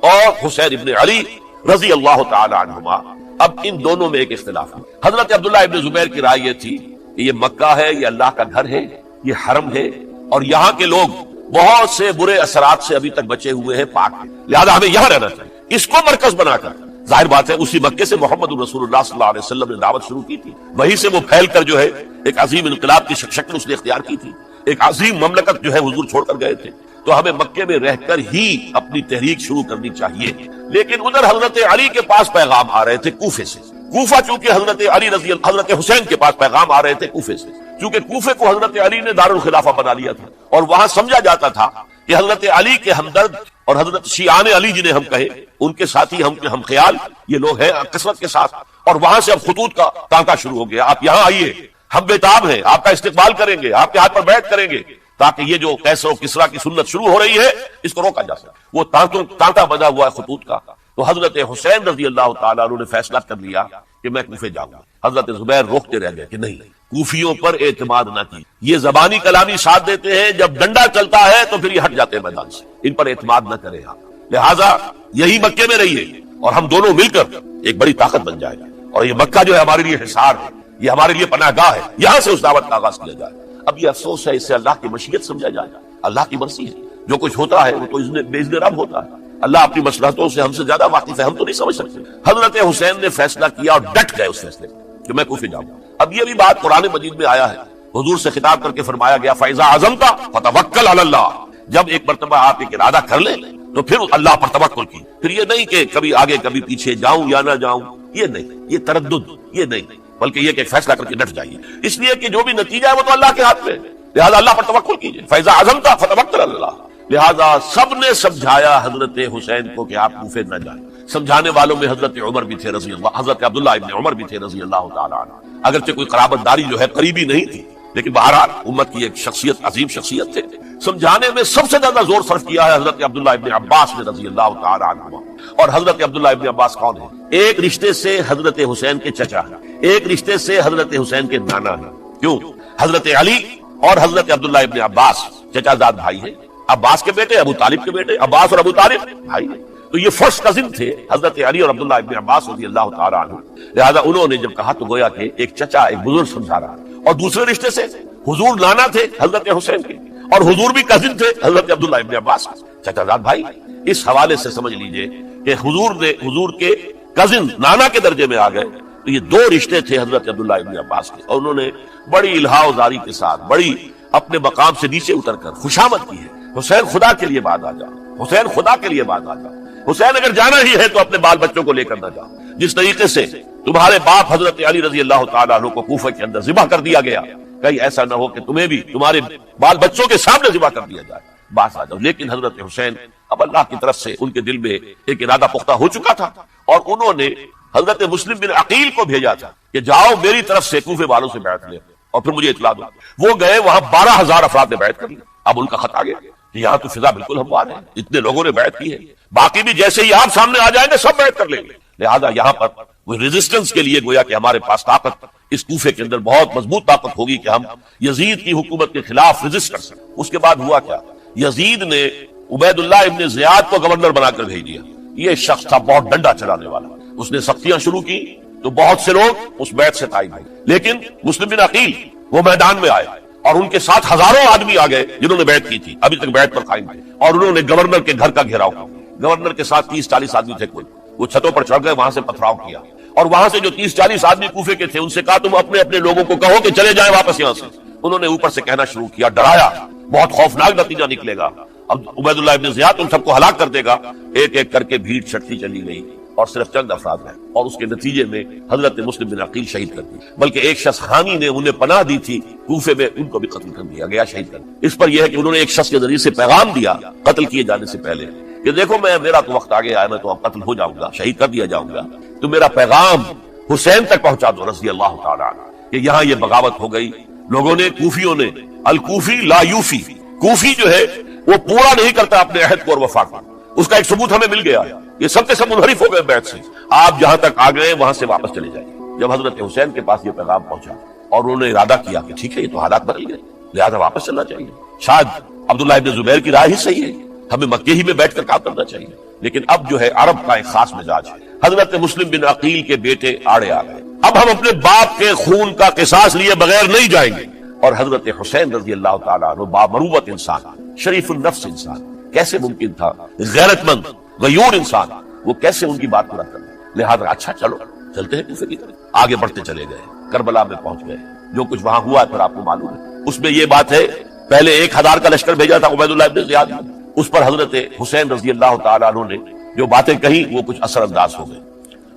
اور حسین ابن علی رضی اللہ تعالی عنہما، اب ان دونوں میں ایک اختلاف ہے۔ حضرت عبداللہ ابن زبیر کی رائے یہ تھی کہ یہ مکہ ہے، یہ اللہ کا گھر ہے، یہ حرم ہے، اور یہاں کے لوگ بہت سے برے اثرات سے ابھی تک بچے ہوئے ہیں، پاک ہیں، لہذا ہمیں یہاں رہنا چاہیے۔ اس کو مرکز بنا کر ظاہر بات ہے اسی مکے سے محمد رسول اللہ صلی اللہ علیہ وسلم نے دعوت شروع کی تھی، وہیں سے وہ پھیل کر جو ہے ایک عظیم انقلاب کی شکل اس نے اختیار کی تھی، ایک عظیم مملکت جو ہے حضور چھوڑ کر گئے تھے۔ تو ہمیں مکے میں رہ کر ہی اپنی تحریک شروع کرنی چاہیے، لیکن ادھر حضرت علی کے پاس پیغام آ رہے تھے کوفے سے، کوفہ چونکہ حضرت حسین کے پاس پیغام آ رہے تھے کوفے سے، چونکہ کوفے کو حضرت علی نے دارالخلافہ بنا لیا تھا اور وہاں سمجھا جاتا تھا کہ حضرت علی کے ہمدرد اور حضرت شیعان علی جنہیں ہم کہیں ان کے ساتھی، ہم خیال یہ لوگ ہیں کثرت کے ساتھ، اور وہاں سے اب خطوط کا ٹانکا شروع ہو گیا، آپ یہاں آئیے، ہم بےتاب ہیں، آپ کا استقبال کریں گے، آپ کے ہاتھ پر بیعت کریں گے، تاکہ یہ جو قیصر و کسریٰ کی سنت شروع ہو رہی ہے اس کو روکا جا سکے۔ وہ ٹانکا بنا ہوا ہے خطوط کا۔ تو حضرت حسین رضی اللہ تعالیٰ عنہ نے فیصلہ کر لیا کہ میں کوفے جاؤں گا۔ حضرت زبیر روکتے رہ گئے کہ نہیں، کوفیوں پر اعتماد نہ کی، یہ زبانی کلامی ساتھ دیتے ہیں، جب ڈنڈا چلتا ہے تو پھر یہ ہٹ جاتے ہیں میدان سے، ان پر اعتماد نہ کریں آپ، لہٰذا یہی مکے میں رہیے اور ہم دونوں مل کر ایک بڑی طاقت بن جائے گا، اور یہ مکہ جو ہے ہمارے لیے حصار ہے، یہ ہمارے لیے پناہ گاہ ہے، یہاں سے اس دعوت کا آغاز کیا جائے۔ اب یہ افسوس ہے، اس سے اللہ کی مشیت سمجھا جائے، اللہ کی مرضی ہے، جو کچھ ہوتا ہے وہ تو باذن رب ہوتا ہے، اللہ اپنی مصلحتوں سے ہم سے زیادہ واقف ہے، ہم تو نہیں سمجھ سکتے۔ حضرت حسین نے فیصلہ کیا اور ڈٹ گئے اس فیصلے کہ میں کوفے جاؤں۔ اب یہ بھی بات قرآن مجید میں آیا ہے، حضور سے خطاب کر کے فرمایا گیا فَإِذَا عَزَمْتَ فَتَوَكَّلْ عَلَى اللَّهِ، جب ایک مرتبہ آپ ایک ارادہ کر لیں تو پھر اللہ پر توکل کی، پھر یہ نہیں کہ کبھی آگے کبھی پیچھے جاؤں یا نہ جاؤں، یہ نہیں، یہ تردد یہ نہیں، بلکہ یہ کہ فیصلہ کر کے ڈٹ جائیے، اس لیے کہ جو بھی نتیجہ ہے وہ تو اللہ کے ہاتھ میں ہے، لہذا اللہ پر توکل کیجیے۔ فَإِذَا عَزَمْتَ فَتَوَكَّلْ عَلَى اللَّهِ، لہذا سب نے سمجھایا حضرت حسین کو کہ آپ کوفے نہ جائیں۔ سمجھانے والوں میں حضرت عمر بھی تھے رضی اللہ، حضرت عبداللہ ابن عمر بھی تھے رضی اللہ تعالیٰ عنہ، اگرچہ کوئی قرابت داری جو ہے قریبی نہیں تھی، لیکن بہرحال امت کی ایک شخصیت، عظیم شخصیت تھے۔ سمجھانے میں سب سے زیادہ زور صرف کیا ہے حضرت عبداللہ ابن عباس نے رضی اللہ تعالیٰ عنہ۔ اور حضرت عبداللہ ابن عباس کون ہے؟ ایک رشتے سے حضرت حسین کے چچا ہیں، ایک رشتے سے حضرت حسین کے نانا ہیں۔ کیوں؟ حضرت علی اور حضرت عبداللہ ابن عباس چچا زاد بھائی ہیں، عباس کے بیٹے، ابو طالب کے بیٹے، عباس اور ابو طالب بھائی ہیں، تو یہ فرسٹ کزن تھے حضرت علی اور عبداللہ ابن عباس رضی اللہ تعالیٰ عنہ۔ لہذا انہوں نے جب کہا تو گویا کہ ایک چچا ایک بزرگ سمجھا رہا، اور دوسرے رشتے سے حضور نانا تھے حضرت حسین کے، اور حضور بھی کزن تھے حضرت عبداللہ ابن عباس چچا زاد بھائی۔ اس حوالے سے سمجھ لیجئے کہ حضور کے کزن نانا کے درجے میں آ گئے، تو یہ دو رشتے تھے حضرت عبداللہ ابن عباس کے، اور انہوں نے بڑی الہا و زاری کے ساتھ، بڑی اپنے مقام سے نیچے اتر کر خوشامد کی ہے، حسین خدا کے لیے بعد آ جا، حسین خدا کے لیے بعد آ جا، حسین اگر جانا ہی ہے تو اپنے بال بچوں کو لے کر نہ جا۔ جس طریقے سے تمہارے باپ حضرت علی رضی اللہ تعالیٰ عنہ کو کوفہ کے اندر ذبح کر دیا گیا، کہیں ایسا نہ ہو کہ تمہیں بھی تمہارے بال بچوں کے سامنے ذبح کر دیا جائے، بات آ جاؤ۔ لیکن حضرت حسین اب اللہ کی طرف سے ان کے دل میں ایک ارادہ پختہ ہو چکا تھا، اور انہوں نے حضرت مسلم بن عقیل کو بھیجا تھا کہ جاؤ میری طرف سے کوفے والوں سے بیعت لے اور پھر مجھے اطلاع دو۔ وہ گئے، وہاں 12,000 افراد نے بیعت کر لی۔ اب ان کا خط آ گیا کہ یہاں تو فضا بالکل ہموار ہے، اتنے لوگوں نے بیعت کی ہے، باقی بھی جیسے ہی آپ سامنے آ جائیں گے سب بیعت کر لیں گے، لہذا یہاں پر وہ ریزسٹنس کے لیے گویا کہ ہمارے پاس طاقت اس کوفے کے اندر بہت مضبوط طاقت ہوگی کہ ہم یزید کی حکومت کے خلاف ریزسٹ کر سکیں۔ اس کے بعد ہوا کیا؟ یزید نے عبید اللہ ابن زیاد کو گورنر بنا کر بھیج دیا۔ یہ شخص تھا بہت ڈنڈا چلانے والا، اس نے سختیاں شروع کی تو بہت سے لوگ اس بیعت سے تائب ہوئے، لیکن مسلم بن عقیل وہ میدان میں آئے اور ان کے ساتھ ہزاروں آدمی آ گئے جنہوں نے بیعت کی تھی، ابھی تک بیعت پر قائم تھے، اور انہوں نے گورنر کے گھر کا گھیراؤ کیا۔ گورنر کے ساتھ 30-40 آدمی تھے، کوئی وہ چھتوں پر چڑھ گئے، وہاں سے پتھراؤ کیا، اور وہاں سے جو 30-40 آدمی کوفے کے تھے ان سے کہا تم اپنے اپنے لوگوں کو کہو کہ چلے جائیں واپس یہاں سے۔ انہوں نے اوپر سے کہنا شروع کیا، ڈرایا، بہت خوفناک نتیجہ نکلے گا، اب عبید اللہ ابن زیاد ان سب کو ہلاک کر دے گا۔ ایک ایک کر کے بھیڑ چھٹتی چلی گئی اور صرف چند افراد رہے، اور اس کے نتیجے میں حضرت مسلم بن عقیل شہید کر دی، بلکہ ایک شخص حامی نے انہیں پناہ دی تھی کوفے میں، ان کو بھی قتل کر دیا گیا، شہید کر دیا۔ اس پر یہ ہے کہ انہوں نے ایک شخص کے ذریعے سے پیغام دیا قتل کیے جانے سے پہلے کہ دیکھو میرا تو وقت آگے آیا، میں تو اب قتل ہو جاؤں گا، شہید کر دیا جاؤں گا، تو میرا پیغام حسین تک پہنچا دو رضی اللہ تعالیٰ عنہ کہ یہاں یہ بغاوت ہو گئی۔ لوگوں نے، کوفیوں نے، الکوفی لا یوفی، کوفی جو ہے وہ پورا نہیں کرتا اپنے عہد کو اور وفا کو، اس کا ایک ثبوت ہمیں مل گیا، یہ سب کے سب منحرف ہو گئے بیعت سے، آپ جہاں تک آ گئے وہاں سے واپس چلے جائیں۔ جب حضرت حسین کے پاس یہ پیغام پہنچا اور انہوں نے ارادہ کیا کہ ٹھیک ہے یہ تو حالات بدل گئے، لہذا واپس چلنا چاہیے، شاید عبداللہ ابن زبیر کی رائے ہی صحیح ہے، ہمیں مکے ہی میں بیٹھ کر کام کرنا چاہیے، لیکن اب جو ہے عرب کا ایک خاص مزاج ہے، حضرت مسلم بن عقیل کے بیٹے آڑے آ گئے، اب ہم اپنے باپ کے خون کا قصاص لیے بغیر نہیں جائیں گے۔ اور حضرت حسین رضی اللہ تعالیٰ عنہ بامروت انسان، شریف النفس انسان، کیسے ممکن تھا، غیرت مند غیور انسان، وہ کیسے ان کی بات پورا کر لے، لہذا اچھا چلو چلتے ہیں کوفے کی طرف۔ آگے بڑھتے چلے گئے، کربلا میں پہنچ گئے، جو کچھ وہاں ہوا پھر آپ کو معلوم ہے، اس میں یہ بات ہے پہلے 1000 کا لشکر بھیجا تھا عبید اللہ ابن زیاد نے، اس پر حضرت حسین رضی اللہ تعالیٰ عنہ نے جو باتیں کہیں وہ کچھ اثر انداز ہو گئے۔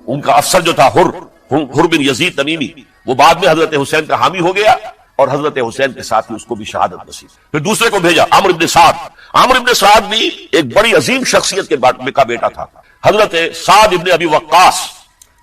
ان کا افسر جو تھا حر بن یزید تمیمی، وہ بعد میں حضرت حسین کا حامی ہو گیا اور حضرت حسین کے ساتھ ہی اس کو بھی شہادت نصیب۔ پھر دوسرے کو بھیجا عمرو بن سعد، عمرو بن سعد بھی ایک بڑی عظیم شخصیت کا بیٹا تھا، حضرت سعد ابن ابی وقاص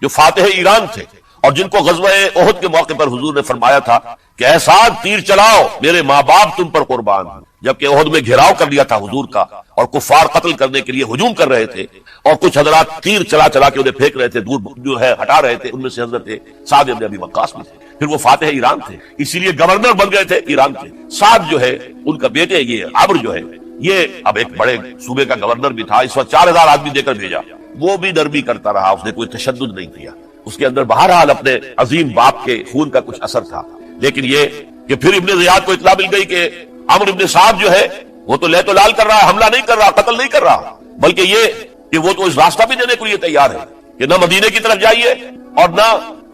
جو فاتح ایران تھے، اور جن کو غزوہ احد کے موقع پر حضور نے فرمایا تھا کہ اے سعد تیر چلاؤ، میرے ماں باپ تم پر قربان ہیں، جبکہ احد میں گھیراؤ کر لیا تھا حضور کا اور کفار قتل کرنے کے لیے ہجوم کر رہے تھے، اور کچھ حضرات تیر چلا چلا کے انہیں پھینک رہے تھے، دور جو ہے ہٹا رہے تھے، ان میں سے حضرت سعد ابن ابی وقاص بھی تھے۔ پھر وہ فاتح ایران تھے، اسی لیے گورنر بن گئے تھے ایران کے۔ سعد جو ہے ان کا بیٹے، یہ عمرو جو ہے یہ اب ایک بڑے صوبے کا گورنر بھی تھا، اس وقت 4000 آدمی دے کر بھیجا، وہ بھی نرمی کرتا رہا، اس نے کوئی تشدد نہیں کیا، اس کے اندر بہرحال اپنے عظیم باپ کے خون کا کچھ اثر تھا، لیکن یہ کہ پھر ابن زیاد کو اطلاع مل گئی کہ عمرو ابن سعد جو ہے وہ تو لے تو لال کر رہا ہے، حملہ نہیں کر رہا، قتل نہیں کر رہا، بلکہ یہ کہ وہ تو اس راستہ بھی دینے کے لیے تیار ہے کہ نہ مدینے کی طرف جائیے اور نہ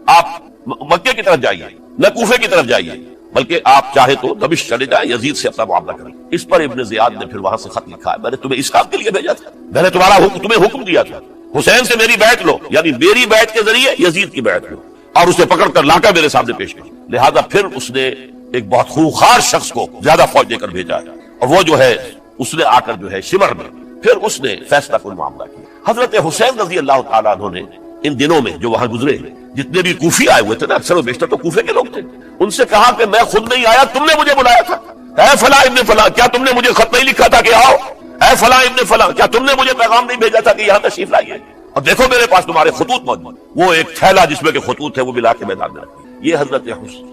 آپ مکے کی طرف جائیے، نہ کوفے کی طرف جائیے، بلکہ آپ چاہے تو دمشق چلے جائیں، یزید سے اپنا معاملہ کریں۔ اس پر ابن زیاد نے پھر وہاں سے خط لکھا ہے، میں نے تمہیں اس کام کے لیے بھیجا تھا، میں نے تمہیں حکم دیا تھا حسین سے میری بیعت لو، یعنی میری بیعت کے ذریعے یزید کی بیعت لو، اور اسے پکڑ کر لا کر میرے سامنے پیش کر۔ لہذا پھر اس نے ایک بہت خوخار شخص کو زیادہ فوج دے کر بھیجا ہے، اور وہ جو ہے اس نے آ کر جو ہے شمر میں پھر اس نے فیصلہ کن معاملہ کیا۔ حضرت حسین رضی اللہ تعالیٰ عنہ نے ان دنوں میں جو وہاں گزرے جتنے بھی کوفی آئے ہوئے تھے نا، اکثر و بیشتر تو کوفے کے لوگ تھے، ان سے کہا کہ میں خود نہیں آیا، تم نے مجھے بلایا تھا، اے فلاں ابن فلاں کیا تم نے مجھے خط نہیں لکھا تھا کہ آؤ، اے فلاں ابن فلاں کیا تم نے مجھے پیغام نہیں بھیجا تھا کہ یہاں تشریف لائیے، اور دیکھو میرے پاس تمہارے خطوط موجود، وہ ایک تھیلا جس میں کہ خطوط تھے وہ بھی لا کے میدان میں رکھے۔ یہ حضرت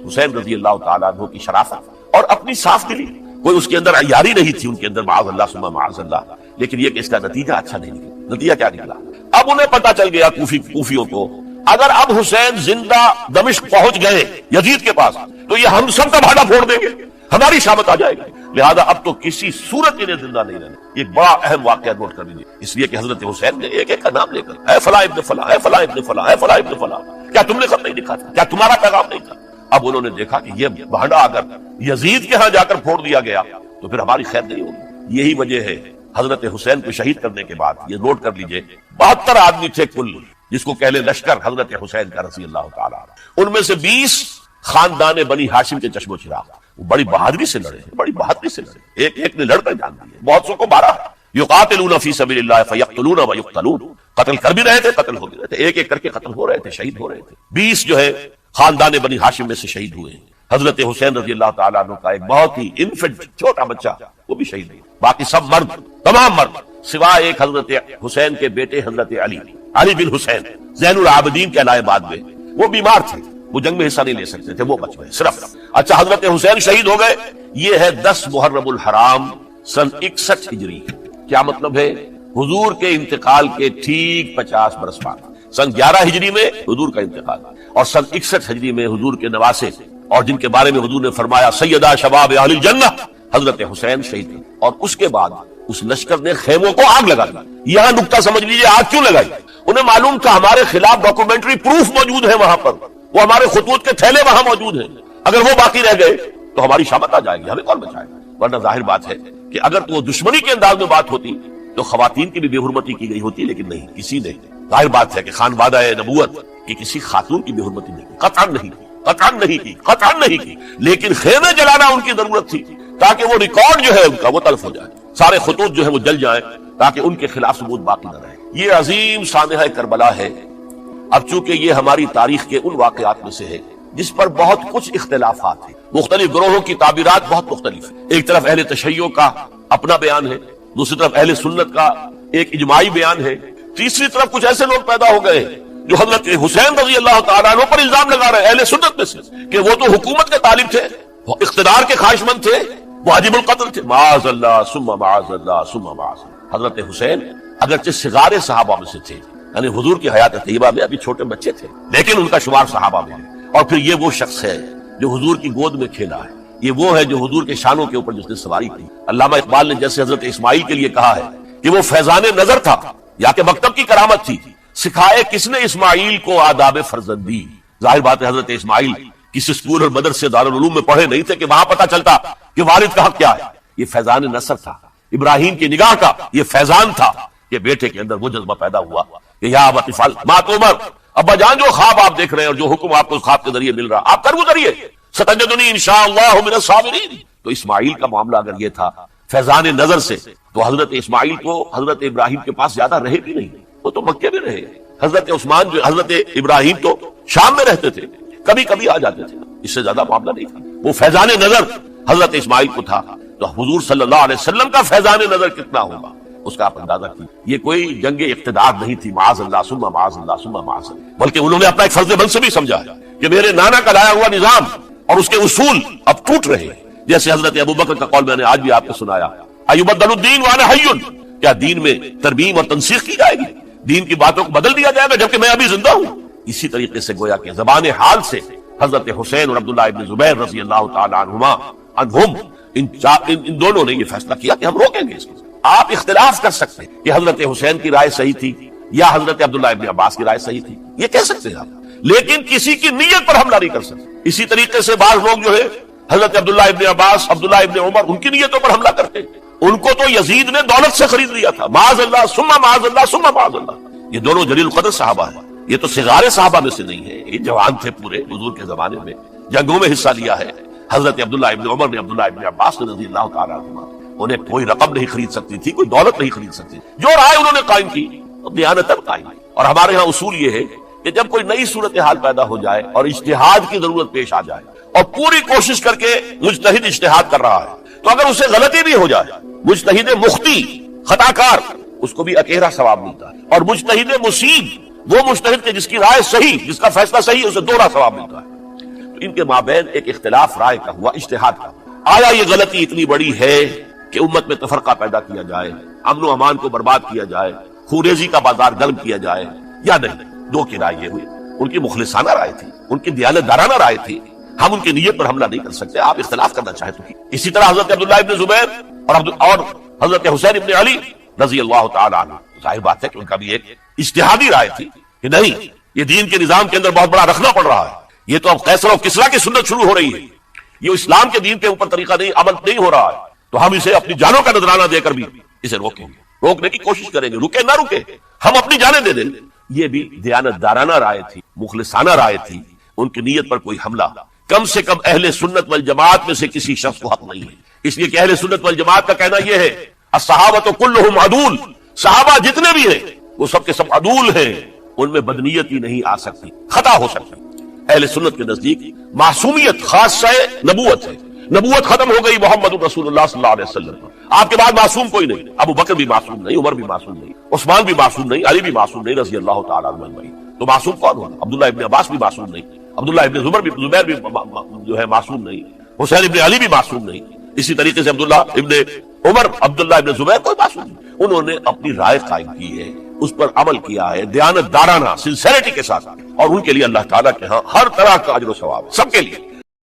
حسین رضی اللہ تعالیٰ عنہ کی شرافت اور اپنی صاف دلی، کوئی اس کے اندر عیاری نہیں تھی ان کے اندر، معاذ اللہ ثم معاذ اللہ، لیکن یہ کہ اس کا نتیجہ اچھا نہیں نکلا۔ نتیجہ کیا نکلا؟ اب انہیں پتا چل گیا کوفیوں کو، اگر اب حسین زندہ دمشق پہنچ گئے یزید کے پاس تو یہ ہم سب کا بھاڑا پھوڑ دیں گے، ہماری شامت آ جائے گی، لہذا اب تو کسی صورت انہیں زندہ نہیں رہنا۔ ایک بڑا اہم واقعہ نوٹ کر لیجیے، اس لیے کہ حضرت حسین نے ایک ایک کا نام لے کر اے فلاں ابن فلاں، اے فلاں ابن فلاں، اے فلاں ابن فلاں، کیا تم نے خط نہیں لکھا تھا، کیا تمہارا پیغام نہیں تھا؟ اب انہوں نے دیکھا کہ یہ بھانڈا اگر یزید کے ہاں جا کر پھوڑ دیا گیا تو پھر ہماری خیر نہیں ہوگی۔ یہی وجہ ہے حضرت حسین کو شہید کرنے کے بعد، یہ نوٹ کر لیجئے، 72 آدمی تھے کل، جس کو کہلے لشکر حضرت حسین کا رضی اللہ تعالیٰ، ان میں سے 20 خاندان بنی ہاشم کے چشم و چراغ، وہ بڑی بہادری سے لڑے، بڑی بہادری سے لڑے، ایک ایک نے لڑ کر جان دی، بہت سو کو مارا۔ یقاتلون فی سبیل اللہ فیقتلون ویقتلون، قتل کر بھی رہے تھے، قتل ہو بھی رہے تھے، ایک ایک کر کے قتل ہو رہے تھے، شہید ہو رہے تھے۔ 20 جو ہے خاندان بنی ہاشم میں سے شہید ہوئے۔ حضرت حسین رضی اللہ تعالیٰ عنہ کا ایک بہت ہی انفنٹ چھوٹا بچہ وہ بھی شہید ہوا، باقی سب مرد، تمام مرد، سوائے ایک حضرت حسین کے بیٹے حضرت علی بن حسین زین العابدین کے علائے بعد میں، وہ بیمار تھے، وہ جنگ میں حصہ نہیں لے سکتے تھے، وہ بچ گئے صرف۔ اچھا، حضرت حسین شہید ہو گئے، یہ ہے 10 محرم الحرام سن 61 ہجری۔ کیا مطلب ہے؟ حضور کے انتقال کے ٹھیک 50 برس بعد، سن 11 ہجری میں حضور کا انتقال، اور سن 61 ہجری میں حضور کے نواسے اور جن کے بارے میں حضور نے فرمایا سیدہ شباب اہل الجنہ، حضرت حسین شہید تھے۔ اور اس کے بعد اس لشکر نے خیموں کو آگ لگا دی۔ یہاں نکتہ سمجھ لیجیے، آگ کیوں لگائی؟ انہیں معلوم تھا ہمارے خلاف ڈاکومنٹری پروف موجود ہے وہاں پر، وہ ہمارے خطوط کے تھیلے وہاں موجود ہیں، اگر وہ باقی رہ گئے تو ہماری شامت آ جائے گی، ہمیں کون بچائے گا؟ ورنہ ظاہر بات ہے کہ اگر تو دشمنی کے انداز میں بات ہوتی تو خواتین کی بھی بے حرمتی کی گئی ہوتی، لیکن نہیں، کسی نے، ظاہر بات ہے کہ خانوادہ نبوت کی کسی خاتون کی بے حرمتی نہیں کی، قطعاً نہیں کی، قطعاً نہیں کی، قطعاً نہیں کی، لیکن خیمے جلانا ان کی ضرورت تھی تاکہ وہ ریکارڈ جو ہے ان کا وہ تلف ہو جائے، سارے خطوط جو ہے وہ جل جائیں تاکہ ان کے خلاف ثبوت باقی نہ رہے۔ یہ عظیم سانحہ کربلا ہے۔ اب چونکہ یہ ہماری تاریخ کے ان واقعات میں سے ہے جس پر بہت کچھ اختلافات ہیں، مختلف گروہوں کی تعبیرات بہت مختلف ہیں، ایک طرف اہل تشیع کا اپنا بیان ہے، دوسری طرف اہل سنت کا ایک اجماعی بیان ہے، تیسری طرف کچھ ایسے لوگ پیدا ہو گئے جو حضرت حسین رضی اللہ تعالیٰ عنہ پر الزام لگا رہے ہیں اہل سنت میں سے کہ وہ تو حکومت کے طالب تھے، وہ اقتدار کے خواہش مند تھے، واجب القتل تھے۔ معاذ اللہ ثم معاذ اللہ ثم معاذ اللہ۔ حضرت حسین اگرچہ صغار صحابہ میں سے تھے، یعنی حضور کی حیات طیبہ میں ابھی چھوٹے بچے تھے، لیکن ان کا شمار صحابہ میں ہے، اور پھر یہ وہ شخص ہے جو حضور کی گود میں کھیلا ہے، یہ وہ ہے جو حضور کے شانوں کے اوپر جس نے سواری کی۔ علامہ اقبال نے جیسے حضرت اسماعیل کے لیے کہا ہے کہ وہ فیضان نظر تھا یا کہ مکتب کی کرامت تھی، سکھائے کس نے اسماعیل کو آداب فرزندی۔ ظاہر بات ہے حضرت اسماعیل کسی اسکول اور مدرسے دارالعلوم میں پڑھے نہیں تھے کہ وہاں پتہ چلتا کہ والد کا حق کیا ہے۔ یہ فیضان نصر تھا، ابراہیم کی نگاہ کا یہ فیضان تھا کہ بیٹے کے اندر وہ جذبہ پیدا ہوا کہ یا ابت افعل ما تؤمر، ابا جان جو خواب آپ دیکھ رہے ہیں اور جو حکم آپ کو خواب کے ذریعے مل رہا آپ کر گزریے، ستجدنی انشاءاللہ من الصابرین۔ تو اسماعیل کا معاملہ اگر یہ تھا فیضان نظر سے، تو حضرت اسماعیل کو حضرت ابراہیم کے پاس زیادہ رہے بھی نہیں، وہ تو مکے میں رہے۔ حضرت عثمان جو حضرت ابراہیم تو شام میں رہتے تھے، کبھی کبھی آ جاتے تھے، اس سے زیادہ معاملہ نہیں تھا۔ وہ فیضان نظر حضرت اسماعیل کو تھا، تو حضور صلی اللہ علیہ وسلم کا فیضان نظر کتنا ہوگا اس کا آپ اندازہ کیجیے۔ یہ کوئی جنگ اقتدار نہیں تھی، معاذ اللہ ثم معاذ اللہ ثم معاذ اللہ، بلکہ انہوں نے اپنا ایک فرض منصبی سمجھا ہے کہ میرے نانا کا لایا ہوا نظام اور اس کے اصول اب ٹوٹ رہے ہیں، جیسے حضرت ابوبکر کا قول میں نے آج بھی آپ کو سنایا، ایبدل الدین وانا حی، کیا دین میں ترمیم اور تنسیخ کی جائے گی، دین کی باتوں کو بدل دیا جائے گا جبکہ میں ابھی زندہ ہوں؟ اسی طریقے سے گویا کہ زبان حال سے حضرت حسین اور عبداللہ ابن زبیر رضی اللہ تعالی عنہم ان دونوں نے یہ فیصلہ کیا کہ ہم روکیں گے اس کو۔ آپ اختلاف کر سکتے ہیں کہ حضرت حسین کی رائے صحیح تھی یا حضرت عبداللہ ابن عباس کی رائے صحیح تھی، یہ کہہ سکتے ہیں آپ، لیکن کسی کی نیت پر حملہ نہیں کر سکتے۔ اسی طریقے سے بعض لوگ جو ہے حضرت عبداللہ ابن عباس، عبداللہ ابن عمر، ان کی نیتوں پر حملہ کرتے ہیں۔ ان کو تو یزید نے دولت سے خرید لیا تھا، معاذ اللہ ثم معاذ اللہ ثم معاذ اللہ۔ یہ دونوں جلیل القدر صحابہ ہیں، یہ تو صغار صحابہ میں سے نہیں ہے، یہ جوان تھے پورے، حضور کے زمانے میں جنگوں میں حصہ لیا ہے۔ حضرت عبداللہ ابن عمر نے، عبداللہ ابن عباس نے رضی اللہ تعالیٰ عنہما، انہیں کوئی رقم نہیں خرید سکتی تھی، کوئی دولت نہیں خرید سکتی، جو رائے انہوں نے قائم کی دیانتاً قائم کی۔ اور ہمارے ہاں اصول یہ ہے کہ جب کوئی نئی صورتحال پیدا ہو جائے اور اجتہاد کی ضرورت پیش آ جائے اور پوری کوشش کر کے مجتہد اجتہاد کر رہا ہے، تو اگر اسے غلطی بھی ہو جائے، مجتہد مخطی خطا کار، اس کو بھی اکیرا ثواب ملتا ہے، اور مجتہد مصیب، وہ مجتہد کے جس کی رائے صحیح، جس کا فیصلہ صحیح، اسے دوہرا ثواب ملتا ہے۔ تو ان کے مابین ایک اختلاف رائے کا ہوا، اجتہاد کا۔ آیا یہ غلطی اتنی بڑی ہے کہ امت میں تفرقہ پیدا کیا جائے، امن و امان کو برباد کیا جائے، خوریزی کا بازار گرم کیا جائے، یا نہیں؟ دو کی رائے یہ ہوئی، ان کی مخلصانہ رائے تھی، ان کی دیانت دارانہ رائے تھی، ہم ان کی نیت پر حملہ نہیں کر سکتے، آپ اختلاف کرنا چاہیں تو۔ اسی طرح حضرت عبداللہ ابن زبیر اور حضرت حسین ابن علی رضی اللہ تعالی عنہ، ظاہر بات ہے کہ ان کا بھی ایک اجتہادی رائے تھی کہ نہیں، یہ دین کے نظام کے اندر بہت بڑا رکھنا پڑ رہا ہے، یہ تو اب قیصر و کسریٰ کی سنت شروع ہو رہی ہے، یہ اسلام کے دین کے اوپر طریقہ نہیں، عمل نہیں ہو رہا ہے، تو ہم اسے اپنی جانوں کا نذرانہ دے کر بھی اسے روکیں گے، روکنے کی کوشش کریں گے، رکے نہ رکے، ہم اپنی جانیں دے دیں۔ یہ بھی دیانت دارانہ رائے تھی، مخلصانہ رائے تھی، ان کی نیت پر کوئی حملہ کم سے کم اہل سنت والجماعت میں سے کسی شخص کو حق نہیں ہے، اس لیے کہ اہل سنت والجماعت کا کہنا یہ ہے الصحابہ کلہم عدول، صحابہ جتنے بھی ہیں وہ سب کے سب عدول ہیں، ان میں بدنیت ہی نہیں آ سکتی، خطا ہو سکتی۔ اہل سنت کے نزدیک معصومیت خاصہ نبوت ہے، نبوت ختم ہو گئی محمد رسول اللہ صلی اللہ علیہ وسلم، آپ کے بعد معصوم کوئی نہیں، ابو بکر بھی معصوم نہیں، عمر بھی معصوم نہیں، عثمان بھی معصوم نہیں، علی بھی معصوم نہیں رضی اللہ تعالیٰ عنہ اجمعین۔ تو معصوم کون ہوا؟ عبداللہ ابن عباس بھی معصوم نہیں، عبداللہ ابن زبیر بھی جو ہے معصوم نہیں، حسین ابن علی بھی معصوم نہیں، اسی طریقے سے عبداللہ ابن عمر، عبداللہ ابن زبیر کوئی معصوم نہیں۔ انہوں نے اپنی رائے قائم کی ہے، اس پر عمل کیا ہے دیانت دارانہ، سنسیریٹی کے ساتھ، اور ان کے لیے اللہ تعالیٰ کے ہاں ہر طرح کا اجر و ثواب سب کے لیے۔